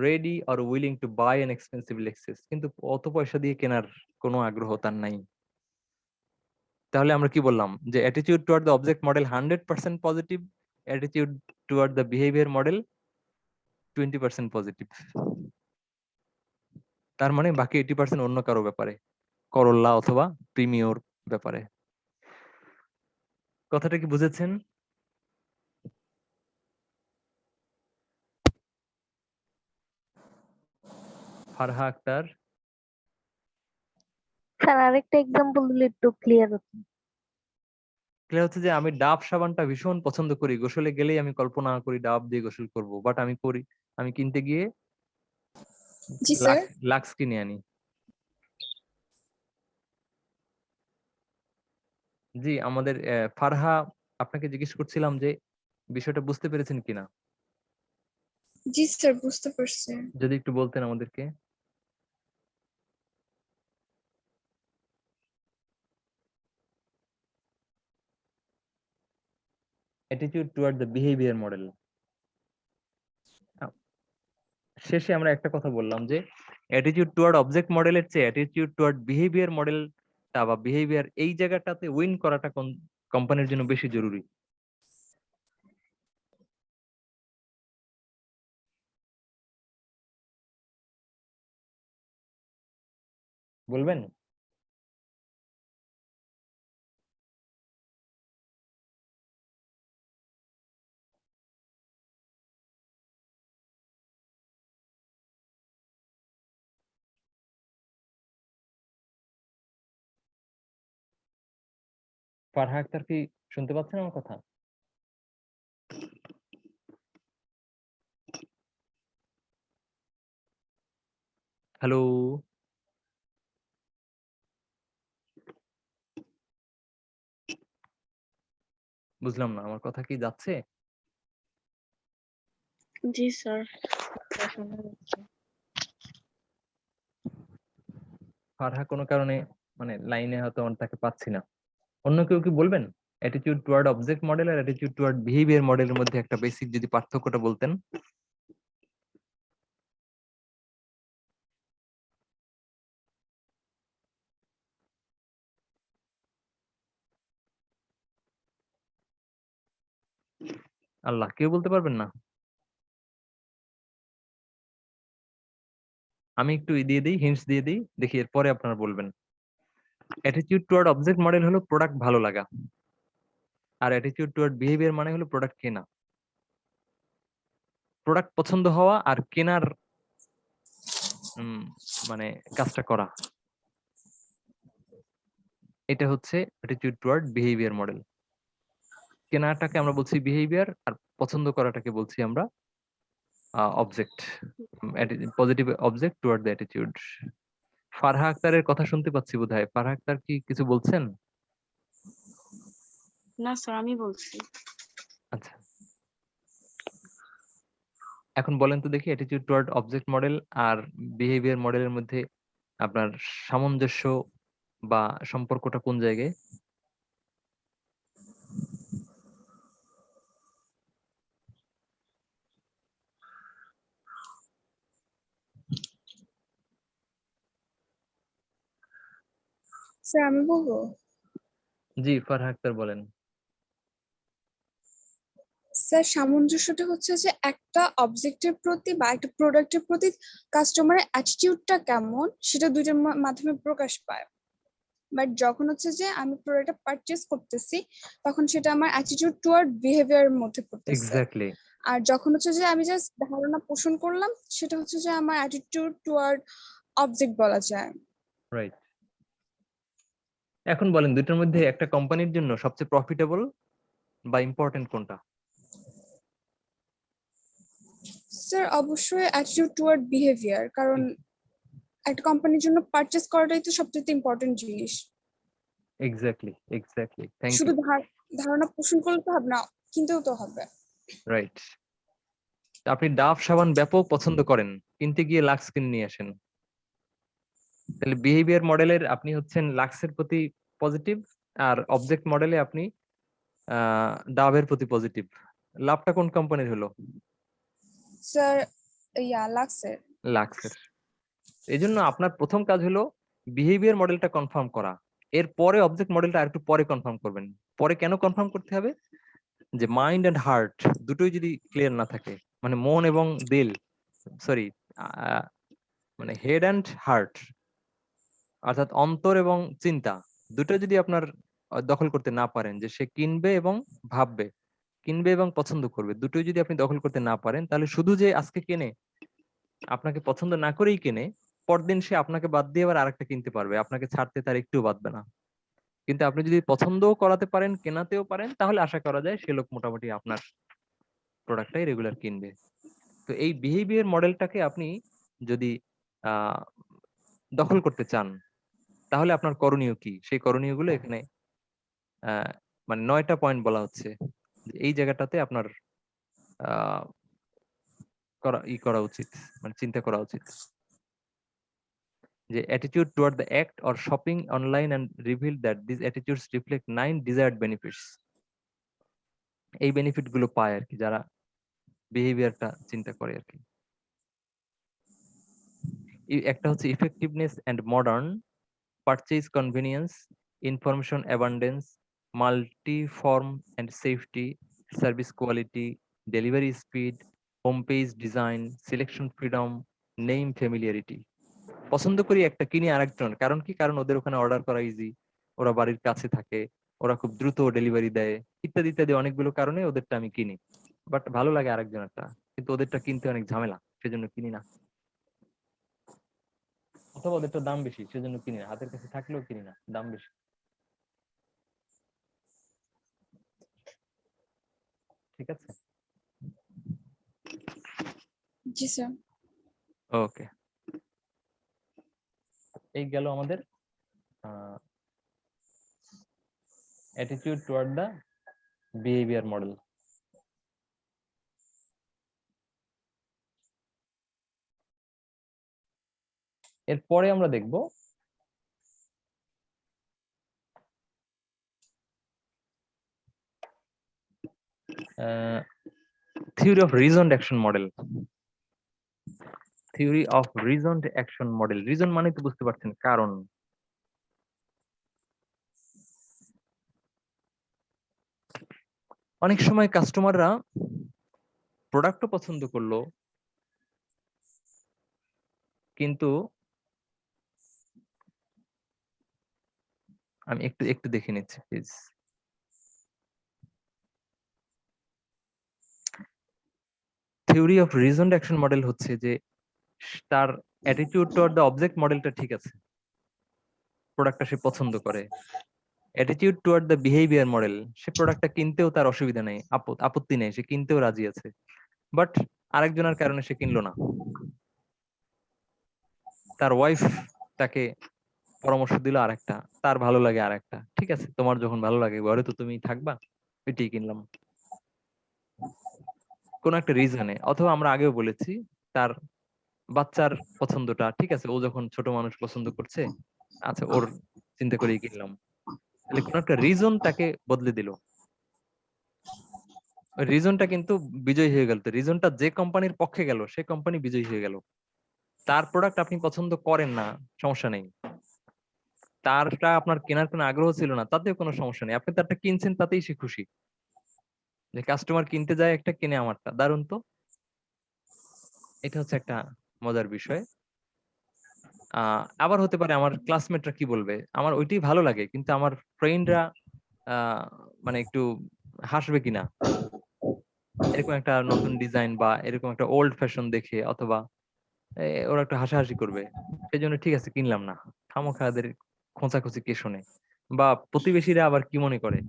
ready or willing to buy an expensive Lexus, কিন্তু অত পয়সা দিয়ে কেনার কোনো আগ্রহ তার নাই। তাহলে আমরা কি বললাম যে attitude toward the object model 100% positive, attitude toward the behaviour model 20% positive. তার মানে বাকি 80% অন্য কারো ব্যাপারে, করোলা অথবা প্রিমিয়র ব্যাপারে। কথাটা কি বুঝেছেন? ফারহা আক্তার, স্যার আরেকটা এক্সাম্পল দিলে একটু ক্লিয়ার হতো। ক্লিয়ার হচ্ছে যে আমি ডাব সাবানটা ভীষণ পছন্দ করি, গোসলে গেলেই আমি কল্পনা করি ডাব দিয়ে গোসল করব, বাট আমি করি, আমি কিনতে গিয়ে জি স্যার। লাক্স কিনে আনি। জি, আমাদের ফারহা, আপনাকে জিজ্ঞেস করছিলাম যে বিষয়টা বুঝতে পেরেছেন কিনা, জি স্যার, বুঝতে পারছি। যদি একটু বলতেন আমাদেরকে। Attitude toward the behaviour model, শেষে আমরা একটা কথা বললাম যে অ্যাটিটিউড টুয়ার্ড অবজেক্ট মডেলের চেয়ে অ্যাটিটিউড টুয়ার্ড বিহেভিয়ার মডেলটা বা বিহেভিয়ার এই জায়গাটাতে উইন করাটা কোম্পানির জন্য বেশি জরুরি। বলবেন? ফারহা আক্তার কি শুনতে পাচ্ছেন আমার কথা? হ্যালো, বুঝলাম না আমার কথা কি যাচ্ছে? জি স্যার। ফারহা কোনো কারণে মানে লাইনে হয়তো আমি তাকে পাচ্ছি না। অন্য কেউ কি বলবেন? অ্যাটিটিউড টুয়ার্ড অবজেক্ট মডেল আর অ্যাটিটিউড টুয়ার্ড বিহেভিয়ার মডেলের মধ্যে একটা বেসিক যদি পার্থক্যটা বলতেন। আল্লাহ, কেউ বলতে পারবেন না? আমি একটু দিয়ে দিই, হিন্টস দিয়ে দিই, দেখি এরপরে আপনারা বলবেন। অ্যাটিটিউড টুয়ার্ড অবজেক্ট মডেল হলো প্রোডাক্ট ভালো লাগা, আর অ্যাটিটিউড টুয়ার্ড বিহেভিয়ার মানে হলো প্রোডাক্ট কেনা। প্রোডাক্ট পছন্দ হওয়া আর কেনার মানে কাজটা করা, এটা হচ্ছে অ্যাটিটিউড টুয়ার্ড বিহেভিয়ার মডেল। কেনাটাকে আমরা বলছি বিহেভিয়ার, আর পছন্দ করাটাকে বলছি আমরা object, positive object toward the attitude. Farha আক্তারের কথা শুনতে পাচ্ছি বোধহয়। ফারহা আক্তার কি কিছু বলছেন? না স্যার, আমি বলছি। আচ্ছা, এখন বলেন তো দেখি অ্যাটিটিউড টুয়ার্ড অবজেক্ট মডেল আর বিহেভিয়ার মডেলের মধ্যে আপনার সামঞ্জস্য বা সম্পর্কটা কোন জায়গায়? স্যার আমি বলবো? জি, ফারহা আক্তার বলেন। স্যার সামঞ্জস্যটা হচ্ছে যে একটা অবজেক্টের প্রতি বা একটা প্রোডাক্টের প্রতি কাস্টমারের অ্যাটিটিউডটা কেমন সেটা দুইটার মাধ্যমে প্রকাশ পায়। বাট যখন হচ্ছে যে আমি প্রোডাক্টটা পারচেজ করতেছি তখন সেটা আমার অ্যাটিটিউড টুয়ার্ড বিহেভিয়ারের মধ্যে পড়তেছে। এক্স্যাক্টলি। আর যখন হচ্ছে যে আমি জাস্ট ধারণা পোষণ করলাম সেটা হচ্ছে যে আমার অ্যাটিটিউড টুয়ার্ড অবজেক্ট বলা যায়। রাইট। এখন বলেন দুটোর মধ্যে একটা কোম্পানির জন্য সবচেয়ে প্রফিটেবল বা ইম্পর্টেন্ট কোনটা? স্যার অবশ্যই অ্যাটিটিউড টুয়ার্ড বিহেভিয়ার, কারণ একটা কোম্পানির জন্য পারচেজ করাটাই তো সবচেয়ে ইম্পর্টেন্ট জিনিস। এক্স্যাক্টলি, এক্স্যাক্টলি, থ্যাংক শুধু ইউ। ধারণা পোষণ করলে তো হবে না, কিনতেও তো হবে। রাইট। আপনি ডাভ সাবান ব্যাপক পছন্দ করেন, কিনতে গিয়ে লাক্স কিনে নিয়ে আসেন। তাহলে বিহেভিয়ার মডেলের আপনি হচ্ছেন লাক্সের প্রতি পজিটিভ, আর অবজেক্ট মডেলে আপনি ডাবের প্রতি পজিটিভ। লাভটা কোন কোম্পানির হলো? স্যার লাক্সের। লাক্সের। এই জন্য আপনার প্রথম কাজ হলো বিহেভিয়ার মডেলটা কনফার্ম করা, এরপরে অবজেক্ট মডেলটা আরেকটু পরে কনফার্ম করবেন। পরে কেন কনফার্ম করতে হবে? যে মাইন্ড এন্ড হার্ট দুটোই যদি ক্লিয়ার না থাকে, মানে মন এবং দিল, সরি, মানে হেড অ্যান্ড হার্ট, অর্থাৎ অন্তর এবং চিন্তা, দুটো যদি আপনার দখল করতে না পারেন, যে সে কিনবে এবং ভাববে, কিনবে এবং পছন্দ করবে, দুটোই যদি আপনি দখল করতে না পারেন, তাহলে শুধু যে আজকে কেনে, আপনাকে পছন্দ না করেই কেনে, পরদিন সে আপনাকে বাদ দিয়ে আবার আরেকটা কিনতে পারবে, আপনাকে ছাড়তে তার একটু বাঁধবে না। কিন্তু আপনি যদি পছন্দও করাতে পারেন, কেনাতেও পারেন, তাহলে আশা করা যায় সে লোক মোটামুটি আপনার প্রোডাক্টটাই রেগুলার কিনবে। তো এই বিহেভিয়ার মডেলটাকে আপনি যদি আহ দখল করতে চান, তাহলে আপনার করণীয় কি? সেই করণীয়গুলো এখানে আহ মানে 9টা পয়েন্ট বলা হচ্ছে। এই জায়গাটাতে আপনার আহ করা উচিত, মানে চিন্তা করা উচিত যে attitude toward the act or shopping online and reveal that these attitudes reflect 9 desired benefits. এই বেনিফিট গুলো পায় আর কি যারা বিহেভিয়ারটা চিন্তা করে আর কি। একটা হচ্ছে effectiveness and modern, purchase convenience, information abundance, multi form and safety, service quality, delivery speed, home page design, selection freedom, name familiarity. পছন্দ করি একটা, কিনি আরেকজন। কারণ কি? কারণ ওদের ওখানে অর্ডার করা ইজি, ওরা বাড়ির কাছে থাকে, ওরা খুব দ্রুত ডেলিভারি দেয়, ইত্যাদি ইত্যাদি অনেকগুলো কারণে ওদেরটা আমি কিনি। বাট ভালো লাগে আরেকজনেরটা, কিন্তু ওদেরটা কিনতে অনেক ঝামেলা, সেজন্য কিনি না। অথবা ওদেরটা দাম বেশি, সেজন্য কিনি না। হাতের কাছে থাকলেও কিনি না, দাম বেশি। ঠিক আছে, জি স্যার। ওকে। এই গেল আমাদের attitude toward the behaviour model. এরপরে আমরা দেখব theory of reasoned action model. Theory of reasoned action model. Reason মানে তো বুঝতে পারছেন, কারণ। অনেক সময় কাস্টমাররা প্রোডাক্টও পছন্দ করলো, কিন্তু আমি একটু একটু দেখে নিচ্ছি please. Theory of reasoned action model হচ্ছে যে তার অ্যাটিটিউড টুয়ার্ড দ্য অবজেক্ট মডেলটা ঠিক আছে, প্রোডাক্টটা সে পছন্দ করে। Attitude toward the behaviour model, সে প্রোডাক্টটা কিনতেও তার অসুবিধা নেই, আপত্তি নেই, সে কিনতেও রাজি আছে, বাট আরেকজনের কারণে সে কিনলো না। তার ওয়াইফ তাকে পরামর্শ দিল আরেকটা, তার ভালো লাগে আরেকটা। ঠিক আছে, তোমার যখন ভালো লাগে ঘরে তো তুমি থাকবা, এটাই কিনলাম। কোন একটা রিজনে, অথবা আমরা আগেও বলেছি তার বাচ্চার পছন্দটা ঠিক আছে, ও যখন ছোট মানুষ পছন্দ করছে, আচ্ছা ওর চিন্তা করেই কিনলাম। তাহলে কোন একটা রিজন তাকে বদলে দিল, ওই রিজনটা কিন্তু বিজয়ী হয়ে গেল। তো রিজনটা যে কোম্পানির পক্ষে গেল, সে কোম্পানি বিজয়ী হয়ে গেল। তার প্রোডাক্ট আপনি পছন্দ করেন না, সমস্যা নেই, তারটা আপনার কেনার কোনো আগ্রহ ছিল না, তাতেও কোনো সমস্যা নেই, আপনি তারটা কিনছেন, তাতেই সে খুশি। যে কাস্টমার কিনতে যায় একটা, কিনে আমারটা, দারুণ তো। এটা হচ্ছে একটা মজার বিষয়। আবার হতে পারে আমার ক্লাসমেটরা কি বলবে, আমার ওইটাই ভালো লাগে, কিন্তু আমার ফ্রেন্ডরা মানে একটু হাসবে কিনা, এরকম একটা নতুন ডিজাইন বা এরকম একটা ওল্ড ফ্যাশন দেখে, অথবা ওরা একটু হাসাহাসি করবে, সেই জন্য ঠিক আছে কিনলাম না। খামোখা এদের খোঁচাখুচি কে শোনে, বা প্রতিবেশীরা আবার কি মনে করে,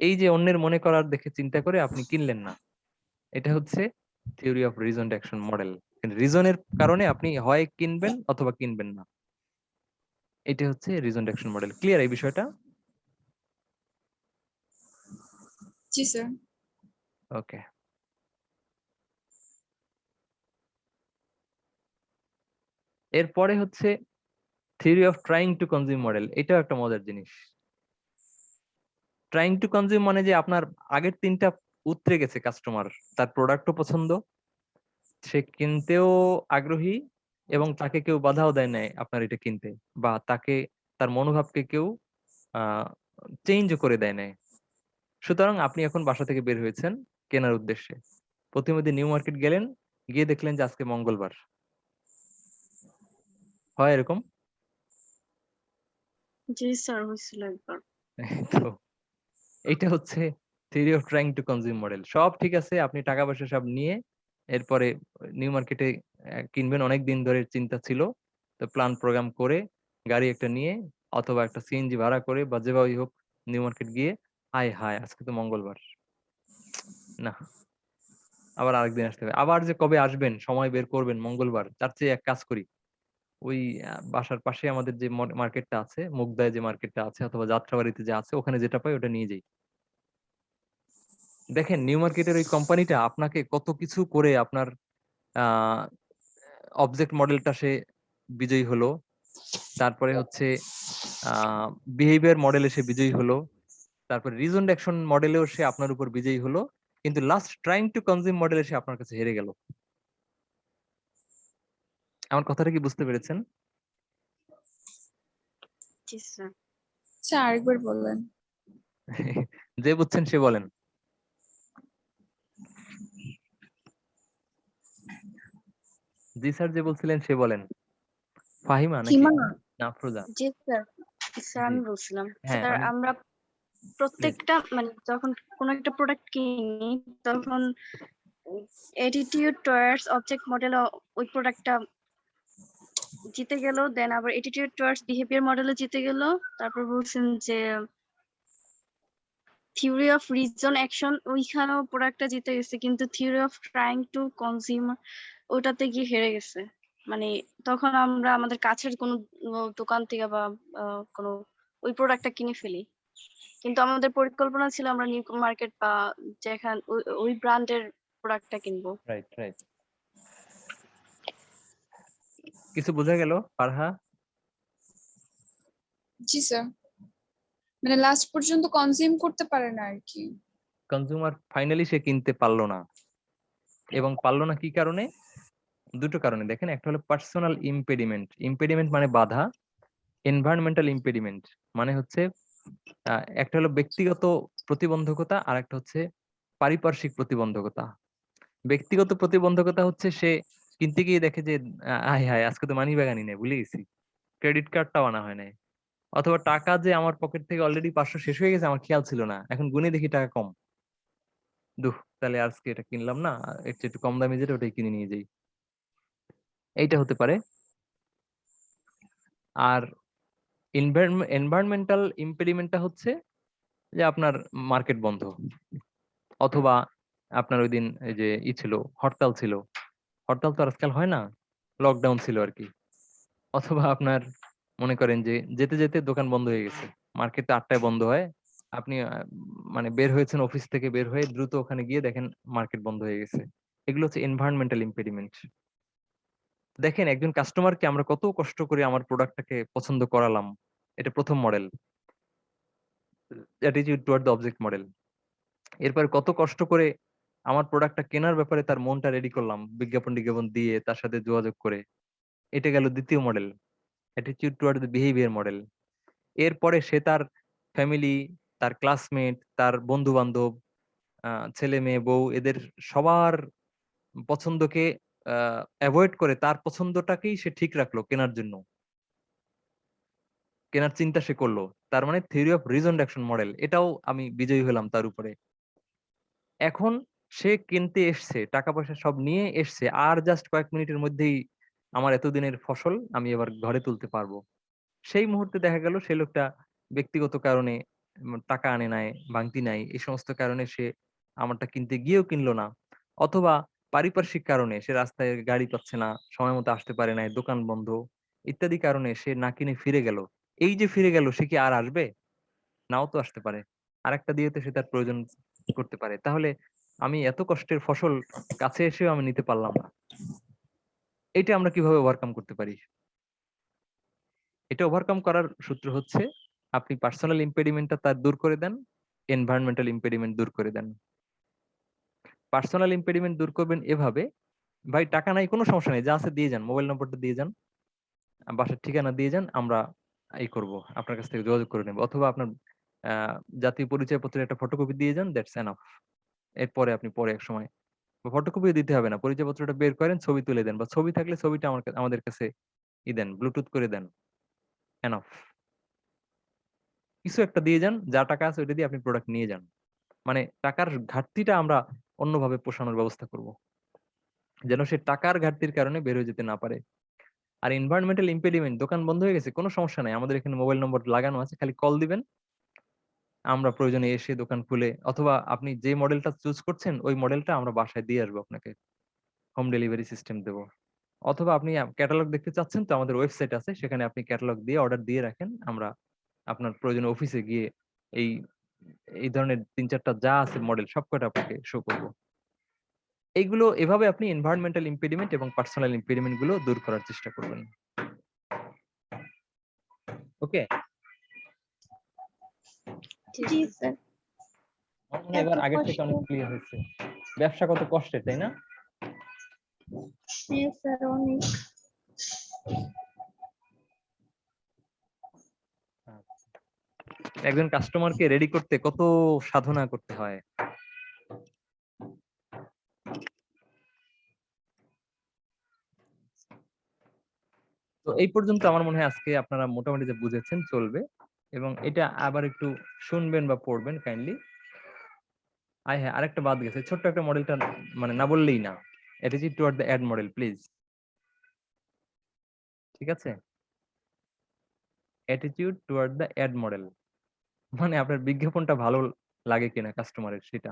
এই যে অন্যের মনে করার দেখে চিন্তা করে আপনি কিনলেন না। এটা হচ্ছে theory of reasoned action model. রিজনের কারণে আপনি হয় কিনবেন অথবা কিনবেন না, এটা হচ্ছে রিজনড অ্যাকশন মডেল। ক্লিয়ার এই বিষয়টা? জি স্যার। ওকে। এরপরে হচ্ছে theory of trying to consume model. এটাও একটা মজার জিনিস। ট্রাইং টু কনজিউম মানে যে আপনার আগের তিনটা উতরে গেছে কাস্টমার, তার প্রোডাক্টও পছন্দ, সে কিনতেও আগ্রহী, এবং তাকে কেউ বাধাও দেয় নাই আপনার এটা কিনতে, বা তাকে তার মনোভাবকে কেউ চেঞ্জ করে দেয় নাই। সুতরাং আপনি এখন বাসা থেকে বের হয়েছেন কেনার উদ্দেশ্যে, প্রতিমধ্যে নিউ মার্কেট গেলেন, গিয়ে দেখলেন যে আজকে মঙ্গলবার। হয় এরকম? জি স্যার, হয়েছিল একবার। তো এইটা হচ্ছে theory of trying to consume model. সব ঠিক আছে, আপনি টাকা পয়সা সব নিয়ে এরপরে নিউ মার্কেটে কিনবেন, অনেক দিন ধরে চিন্তা ছিল, তো প্ল্যান প্রোগ্রাম করে গাড়ি একটা নিয়ে অথবা একটা সিএনজি ভাড়া করে বা যেভাবেই হোক নিউ মার্কেট গিয়ে, হায় হায় আজকে তো মঙ্গলবার, না আবার আরেকদিন আসতে হবে। আবার যে কবে আসবেন, সময় বের করবেন মঙ্গলবার, তার চেয়ে এক কাজ করি, ওই বাসার পাশে আমাদের যে মার্কেটটা আছে, মুগদায় যে মার্কেটটা আছে, অথবা যাত্রাবাড়িতে যে আছে, ওখানে যেটা পাই ওটা নিয়ে যাই। দেখেন নিউ মার্কেটের ওই কোম্পানিটা আপনাকে কত কিছু করে আপনার অবজেক্ট মডেলটা সে বিজয়ী হলো, তারপরে হচ্ছে বিহেভিয়ার মডেলে সে বিজয়ী হলো, তারপরে রিজন অ্যাকশন মডেলেও সে আপনার উপর বিজয়ী হলো, কিন্তু লাস্ট ট্রাইং টু কনজিউম মডেলে সে আপনার কাছে হেরে গেল। আমার কথাটা কি বুঝতে পেরেছেন? জি স্যার। স্যার আরেকবার বললেন। যে বুঝছেন সে বলেন। জি স্যার, যে বলছিলেন সে বলেন। ফাহিমা নাকি হিমা না আফরোজা? জি স্যার, স্যার জি আমি বলছিলাম হ্যাঁ স্যার আমি আমরা প্রত্যেকটা মানে যখন কোনো একটা প্রোডাক্ট কিনি তখন অ্যাটিটিউড টুয়ার্ডস অবজেক্ট মডেল ওই প্রোডাক্টটা জিতে গেল, দেন আবার অ্যাটিটিউড টুয়ার্ডস বিহেভিয়ার মডেলে জিতে গেল। তারপর বলছেন যে থিওরি অফ রিজন অ্যাকশন ওইখানেও প্রোডাক্টটা জিতে গেছে, কিন্তু theory of trying to consumer ওটাতে গিয়ে হেরে গেছে। মানে তখন আমরা আমাদের কাছের কোনো দোকান থেকে বা কোনো ওই প্রোডাক্টটা কিনে ফেলি, কিন্তু আমাদের পরিকল্পনা ছিল আমরা নিউ মার্কেট বা যেখানে ওই ব্র্যান্ডের প্রোডাক্টটা কিনবো। Right right. কিছু বোঝা গেল ফারহা? জি স্যার, মানে লাস্ট পর্যন্ত কনজিউম করতে পারে না আর কি। কনজিউমার ফাইনালি সে কিনতে পারলো না, এবং পারলো না কি কারণে? দুটো কারণে দেখেন। একটা হলো পার্সোনাল ইম্পেডিমেন্ট। ইম্পেডিমেন্ট মানে বাধা। এনভায়রনমেন্টাল ইম্পেডিমেন্ট মানে হচ্ছে একটা হলো ব্যক্তিগত প্রতিবন্ধকতা, আর একটা হচ্ছে পারিপার্শ্বিক প্রতিবন্ধকতা। ব্যক্তিগত প্রতিবন্ধকতা হচ্ছে সে কিনতে গিয়ে দেখে যে আয় হায় আজকে তো মানি ব্যাগ আনি নাই, ভুলে গেছি, ক্রেডিট কার্ডটাও আনা হয় নাই, অথবা টাকা যে আমার পকেট থেকে অলরেডি 500 শেষ হয়ে গেছে, আমার খেয়াল ছিল না, এখন গুনে দেখি টাকা কম, দুঃ, তাহলে আজকে এটা কিনলাম না, এর চেয়ে একটু কম দামি যেটা ওটাই কিনে নিয়ে যাই। এইটা হতে পারে। আর এনভায়রনমেন্টাল ইম্পেডিমেন্টটা হচ্ছে যে আপনার মার্কেট বন্ধ, অথবা আপনার ওই দিন এই যে ছিল, হরতাল ছিল, হরতাল তো আর আজকাল হয় না, লকডাউন ছিল আর কি। অথবা আপনার মনে করেন যে যেতে যেতে দোকান বন্ধ হয়ে গেছে, মার্কেট 8টায় বন্ধ হয়, আপনি মানে বের হয়েছেন অফিস থেকে, বের হয়ে দ্রুত ওখানে গিয়ে দেখেন মার্কেট বন্ধ হয়ে গেছে। এগুলো হচ্ছে এনভায়রনমেন্টাল ইম্পেডিমেন্ট। দেখেন একজন কাস্টমারকে আমরা কত কষ্ট করে আমার প্রোডাক্টটাকে পছন্দ করালাম, এটা প্রথম model, attitude toward the object model. এরপর কত কষ্ট করে আমার প্রোডাক্টটা কেনার ব্যাপারে তার মনটা রেডি করলাম, বিজ্ঞাপন টিজ্ঞাপন দিয়ে তার সাথে যোগাযোগ করে। এটা গেল দ্বিতীয় model, attitude toward the behaviour model. এরপরে সে তার ফ্যামিলি, তার ক্লাসমেট, তার বন্ধু বান্ধব, ছেলে মেয়ে বউ, এদের সবার পছন্দকে অ্যাভয়েড করে তার পছন্দটাকেই সে ঠিক রাখলো কেনার জন্য, কেনার চিন্তা সে করলো। তার মানে theory of reason action model, এটাও আমি বিজয়ী হলাম তার উপরে। এখন সে কিনতে এসছে, টাকা পয়সা সব নিয়ে এসছে, আর জাস্ট কয়েক মিনিটের মধ্যেই আমার এতদিনের ফসল আমি এবার ঘরে তুলতে পারবো। সেই মুহূর্তে দেখা গেল সে লোকটা ব্যক্তিগত কারণে টাকা আনে নাই, ভাঙতি নাই, এই সমস্ত কারণে সে আমারটা কিনতে গিয়েও কিনলো না। অথবা পারিপার্শ্বিক কারণে সে রাস্তায় গাড়ি পাচ্ছে না, সময় মতো আসতে পারে নাই, দোকান বন্ধ ইত্যাদি কারণে সে না কিনে ফিরে গেল। এই যে ফিরে গেল, সে কি আর আসবে? নাও তো আসতে পারে, আরেকটা দিয়ে তো সে তার প্রয়োজন করতে পারে। তাহলে আমি এত কষ্টের ফসল কাছে এসেও আমি নিতে পারলাম না। এটা আমরা কিভাবে ওভারকাম করতে পারি? এটা ওভারকাম করার সূত্র হচ্ছে আপনি পার্সোনাল ইম্পেডিমেন্টটা তার দূর করে দেন, এনভায়রনমেন্টাল ইম্পেডিমেন্ট দূর করে দেন। পার্সোনাল ইম্পেডিমেন্ট দূর করবেন এভাবে, ভাই টাকা নাই কোনো সমস্যা নেই, যা আছে দিয়ে যান, মোবাইল নম্বরটা দিয়ে যান, বাসার ঠিকানা দিয়ে যান, আমরা এই করব, আপনার কাছ থেকে যোগাযোগ করে নেব। অথবা আপনার জাতীয় পরিচয়পত্রের একটা ফটোকপি দিয়ে যান, দ্যাটস এনাফ। এরপরে আপনি পরে এক সময় ফটোকপিও দিতে হবে না, পরিচয়পত্রটা বের করেন, ছবি তুলে দেন, বা ছবি থাকলে ছবিটা আমাদের কাছে দেন, ব্লুটুথ করে দেন, এনাফ। কিছু একটা দিয়ে যান, যা টাকা আছে ওইটা দিয়ে আপনি প্রোডাক্ট নিয়ে যান। মানে টাকার ঘাটতিটা আমরা অন্যভাবে পোষানোর ব্যবস্থা করব, যেন সে টাকার ঘাটতির কারণে বের হয়ে যেতে না পারে। আর এনভায়রনমেন্টাল ইম্পেডিমেন্ট, দোকান বন্ধ হয়ে গেছে, কোনো সমস্যা নাই, আমাদের এখানে মোবাইল নম্বর লাগানো আছে, খালি কল দিবেন, আমরা প্রয়োজনে এসে দোকান খুলে, অথবা আপনি যে মডেলটা চুজ করছেন ওই মডেলটা আমরা বাসায় দিয়ে আসবো, আপনাকে হোম ডেলিভারি সিস্টেম দেবো। অথবা আপনি ক্যাটালগ দেখতে চাচ্ছেন তো আমাদের ওয়েবসাইট আছে, সেখানে আপনি ক্যাটালগ দিয়ে অর্ডার দিয়ে রাখেন, আমরা আপনার প্রয়োজনে অফিসে গিয়ে এই এই ধরনের 3-4টা যা আছে মডেল সবকটা আপনাকে শো করবো। এইগুলো এভাবে আপনি এনভায়রনমেন্টাল ইম্পেডিমেন্ট এবং পার্সোনাল ইম্পেডিমেন্ট গুলো দূর করার চেষ্টা করবেন। ওকে, জি স্যার। এবার এত আগের থেকে কষ্ট। অনেক ক্লিয়ার হয়েছে। ব্যবসা কত কষ্টের, তাই না? হ্যাঁ স্যার, অনেক। একজন কাস্টমারকে রেডি করতে কত সাধনা করতে হয়। তো এই পর্যন্ত আমার মনে হয় আজকে আপনারা মোটামুটি যে বুঝেছেন চলবে, এবং এটা আবার একটু শুনবেন বা পড়বেন কাইন্ডলি। হ্যাঁ, আরেকটা বাদ গেছে, ছোট্ট একটা মডেলটা মানে না বললেই না, attitude toward the ad model please. ঠিক আছে, attitude toward the ad model মানে আপনার বিজ্ঞাপনটা ভালো লাগে কিনা কাস্টমারের সেটা।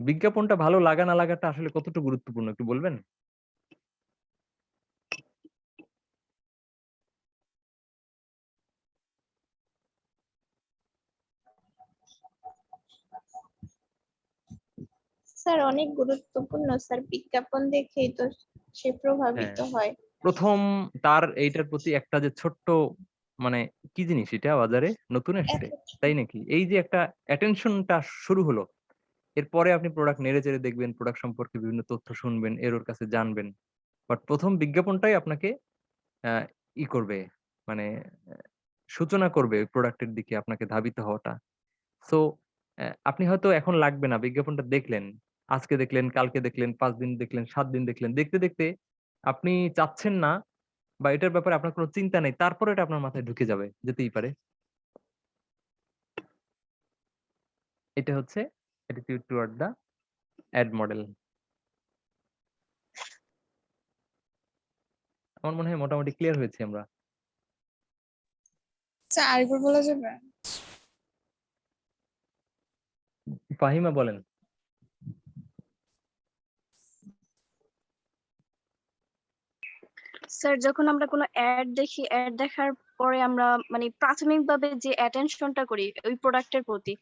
বিজ্ঞাপনটা ভালো লাগা না লাগাটা আসলে কতটুকু গুরুত্বপূর্ণ একটু বলবেন? স্যার অনেক গুরুত্বপূর্ণ স্যার, বিজ্ঞাপন দেখেই তো সে প্রভাবিত হ্যাঁ। হয়। প্রথম তার এইটার প্রতি একটা যে ছোট্ট মানে কি জিনিস এটা বাজারে নতুন এসছে তাই নাকি, এই যে একটা অ্যাটেনশনটা শুরু হলো, এরপরে আপনি প্রোডাক্ট নেড়ে চেড়ে দেখবেন, প্রোডাক্ট সম্পর্কে বিভিন্ন তথ্য শুনবেন, এর ওর কাছে জানবেন। বাট প্রথম বিজ্ঞাপনটাই আপনাকে ই করবে, মানে সূচনা করবে প্রোডাক্টের দিকে আপনাকে ধাবিত হওয়াটা। সো আপনি হয়তো এখন লাগবে না, বিজ্ঞাপনটা দেখলেন, আজকে দেখলেন, কালকে দেখলেন, 5 দিন দেখলেন, 7 দিন দেখলেন, দেখতে দেখতে আপনি চাচ্ছেন না বা এটার ব্যাপারে আপনার কোনো চিন্তা নেই, তারপরে এটা আপনার মাথায় ঢুকে যাবে, যেতেই পারে। এটা হচ্ছে অ্যাটিটিউড টুয়ার্ড দা অ্যাড মডেল। আমার মনে হয় মোটামুটি ক্লিয়ার হয়েছে আমরা। স্যার আরেকবার বলা যাবে? ফাহিমা বলেন। স্যার যখন আমরা কোনো অ্যাড দেখি, অ্যাড দেখার পরে আমরা মানে প্রাথমিকভাবে যে অ্যাটেনশনটা করি ওই প্রোডাক্টের প্রতি,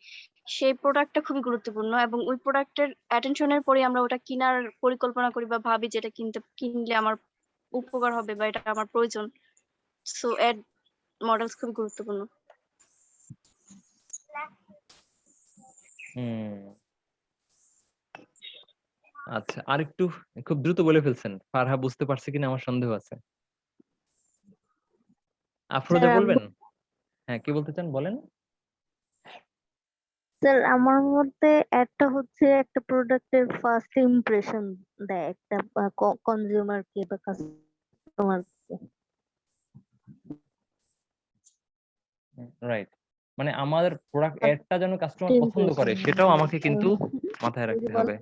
সেই প্রোডাক্টটা খুবই গুরুত্বপূর্ণ, এবং ওই প্রোডাক্টের অ্যাটেনশনের পরে আমরা ওটা কেনার পরিকল্পনা করি বা ভাবি যেটা কিনলে আমার উপকার হবে বা এটা আমার প্রয়োজন। সো অ্যাড মডেলস খুবই গুরুত্বপূর্ণ। আচ্ছা, আরেকটু খুব দ্রুত বলে ফেলছেন, ফারহা বুঝতে পারছে কিনা আমার সন্দেহ আছে। আফরোজা বলবেন? হ্যাঁ, কি বলতে চান বলেন। স্যার আমার মতে একটা হচ্ছে একটা প্রোডাক্টের ফার্স্ট ইমপ্রেশন দেয় একটা কনজিউমার কে বা কাস্টমার কে। রাইট, মানে আমাদের প্রোডাক্ট অ্যাডটা যেন কাস্টমার পছন্দ করে সেটাও আমাকে কিন্তু মাথায় রাখতে হবে।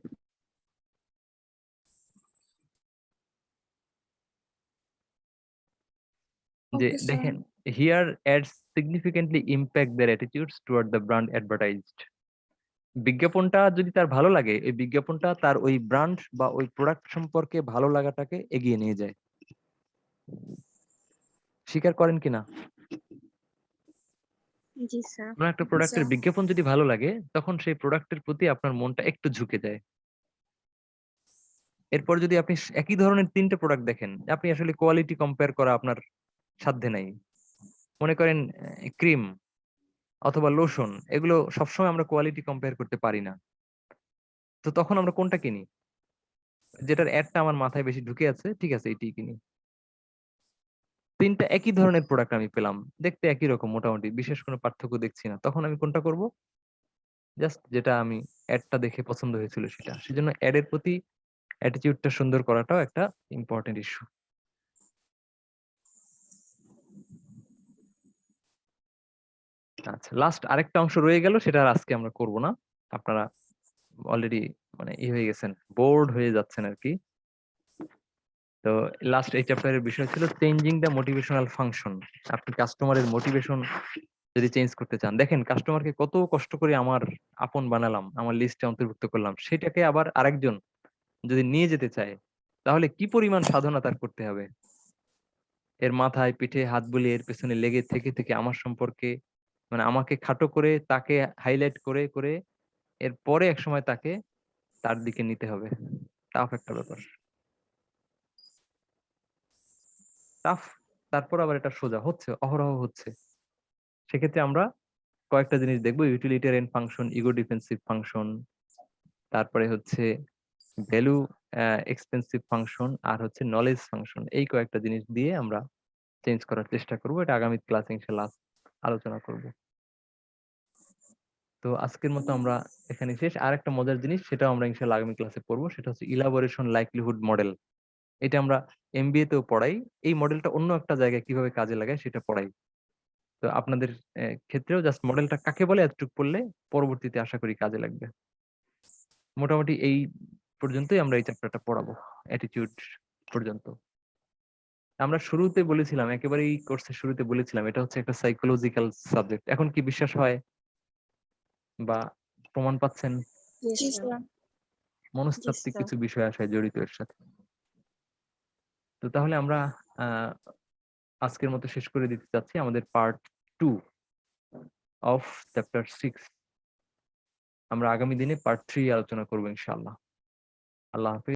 যে Okay, sir. দেখেন, here ads significantly impact their attitudes toward the brand advertised. বিজ্ঞাপনটা যদি তার ভালো লাগে, এই বিজ্ঞাপনটা তার ওই ব্র্যান্ড বা ওই প্রোডাক্ট সম্পর্কে ভালো লাগাটাকে এগিয়ে নিয়ে যায়। স্বীকার করেন কিনা? জি স্যার। কোনো একটা প্রোডাক্টের স্যার। বিজ্ঞাপন যদি ভালো লাগে, তখন সেই প্রোডাক্টের প্রতি আপনার মনটা একটু ঝুঁকে যায়। এরপর যদি আপনি একই ধরনের 3টে প্রোডাক্ট দেখেন, আপনি আসলে কোয়ালিটি কম্পেয়ার করা আপনার সাধ্যে নাই। মনে করেন ক্রিম অথবা লোশন, এগুলো সবসময় আমরা কোয়ালিটি কম্পেয়ার করতে পারি না। তো তখন আমরা কোনটা কিনি? যেটার অ্যাডটা আমার মাথায় বেশি ঢুকে আছে, ঠিক আছে এটাই কিনি। 3টা একই ধরনের প্রোডাক্ট আমি পেলাম, দেখতে একই রকম মোটামুটি, বিশেষ কোনো পার্থক্য দেখছি না, তখন আমি কোনটা করব? জাস্ট যেটা আমি অ্যাডটা দেখে পছন্দ হয়েছিল সেটা। সেজন্য অ্যাডের প্রতি অ্যাটিটিউডটা সুন্দর করাটাও একটা ইম্পর্টেন্ট ইস্যু। আচ্ছা, লাস্ট আরেকটা অংশ রয়ে গেল, সেটা আর আজকে আমরা করব না। আপনারা অলরেডি মানে হয়ে গেছেন, বোর্ড হয়ে যাচ্ছেন আর কি। তো লাস্ট এই চ্যাপ্টারের বিষয় ছিল চেঞ্জিং দ্য মোটিভেশনাল ফাংশন। আপনি কাস্টমারের মোটিভেশন যদি চেঞ্জ করতে চান, দেখেন কাস্টমারকে কত কষ্ট করে আমার আপন বানালাম, আমার লিস্টে অন্তর্ভুক্ত করলাম, সেটাকে আবার আরেকজন যদি নিয়ে যেতে চায়, তাহলে কি পরিমাণ সাধনা তার করতে হবে। এর মাথায় পিঠে হাত বুলিয়ে এর পেছনে লেগে থেকে থেকে আমার সম্পর্কে মানে আমাকে খাটো করে তাকে হাইলাইট করে করে এরপরে একসময় তাকে তার দিকে নিতে হবে। টাফ একটা ব্যাপার, টাফ। তারপর আবার এটা সোজা হচ্ছে, অহরহ হচ্ছে। সেক্ষেত্রে আমরা কয়েকটা জিনিস দেখবো, ইউটিলিটারিয়ান ফাংশন, ইগো ডিফেন্সিভ ফাংশন, তারপরে হচ্ছে ভ্যালু এক্সপেন্সিভ ফাংশন, আর হচ্ছে নলেজ ফাংশন। এই কয়েকটা জিনিস দিয়ে আমরা চেঞ্জ করার চেষ্টা করব। এটা আগামী ক্লাসে ইনশাআল্লাহ আলোচনা করব। তো আজকের মতো আমরা এখানে শেষ। আর একটা মজার জিনিস, সেটাও আমরা ইনশাআল্লাহ আগামী ক্লাসে পড়বো, সেটা হচ্ছে ইলাবোরেশন লাইকলিহুড মডেল। এটা আমরা এমবিএ তেও পড়াই। এই মডেলটা অন্য একটা জায়গায় কিভাবে কাজে লাগায় সেটা পড়াই। তো আপনাদের ক্ষেত্রেও জাস্ট মডেলটা কাকে বলে এতটুকু পড়লে পরবর্তীতে আশা করি কাজে লাগবে। মোটামুটি এই পর্যন্তই আমরা এই চ্যাপ্টারটা পড়াবো, অ্যাটিটিউড পর্যন্ত। আমরা শুরুতে বলেছিলাম, একেবারেই কোর্সের শুরুতে বলেছিলাম, এটা হচ্ছে একটা সাইকোলজিক্যাল সাবজেক্ট। এখন কি বিশ্বাস হয় বা প্রমাণ পাচ্ছেন? জি স্যার। মনস্তাত্ত্বিক স্যার। কিছু বিষয় আসে জড়িত এর সাথে। তো তাহলে আমরা আজকের মতো শেষ করে দিতে চাচ্ছি আমাদের পার্ট 2 অফ চ্যাপ্টার 6। আমরা আগামী দিনে পার্ট 3 আলোচনা করবো ইনশাআল্লাহ। আল্লাহ হাফিজ।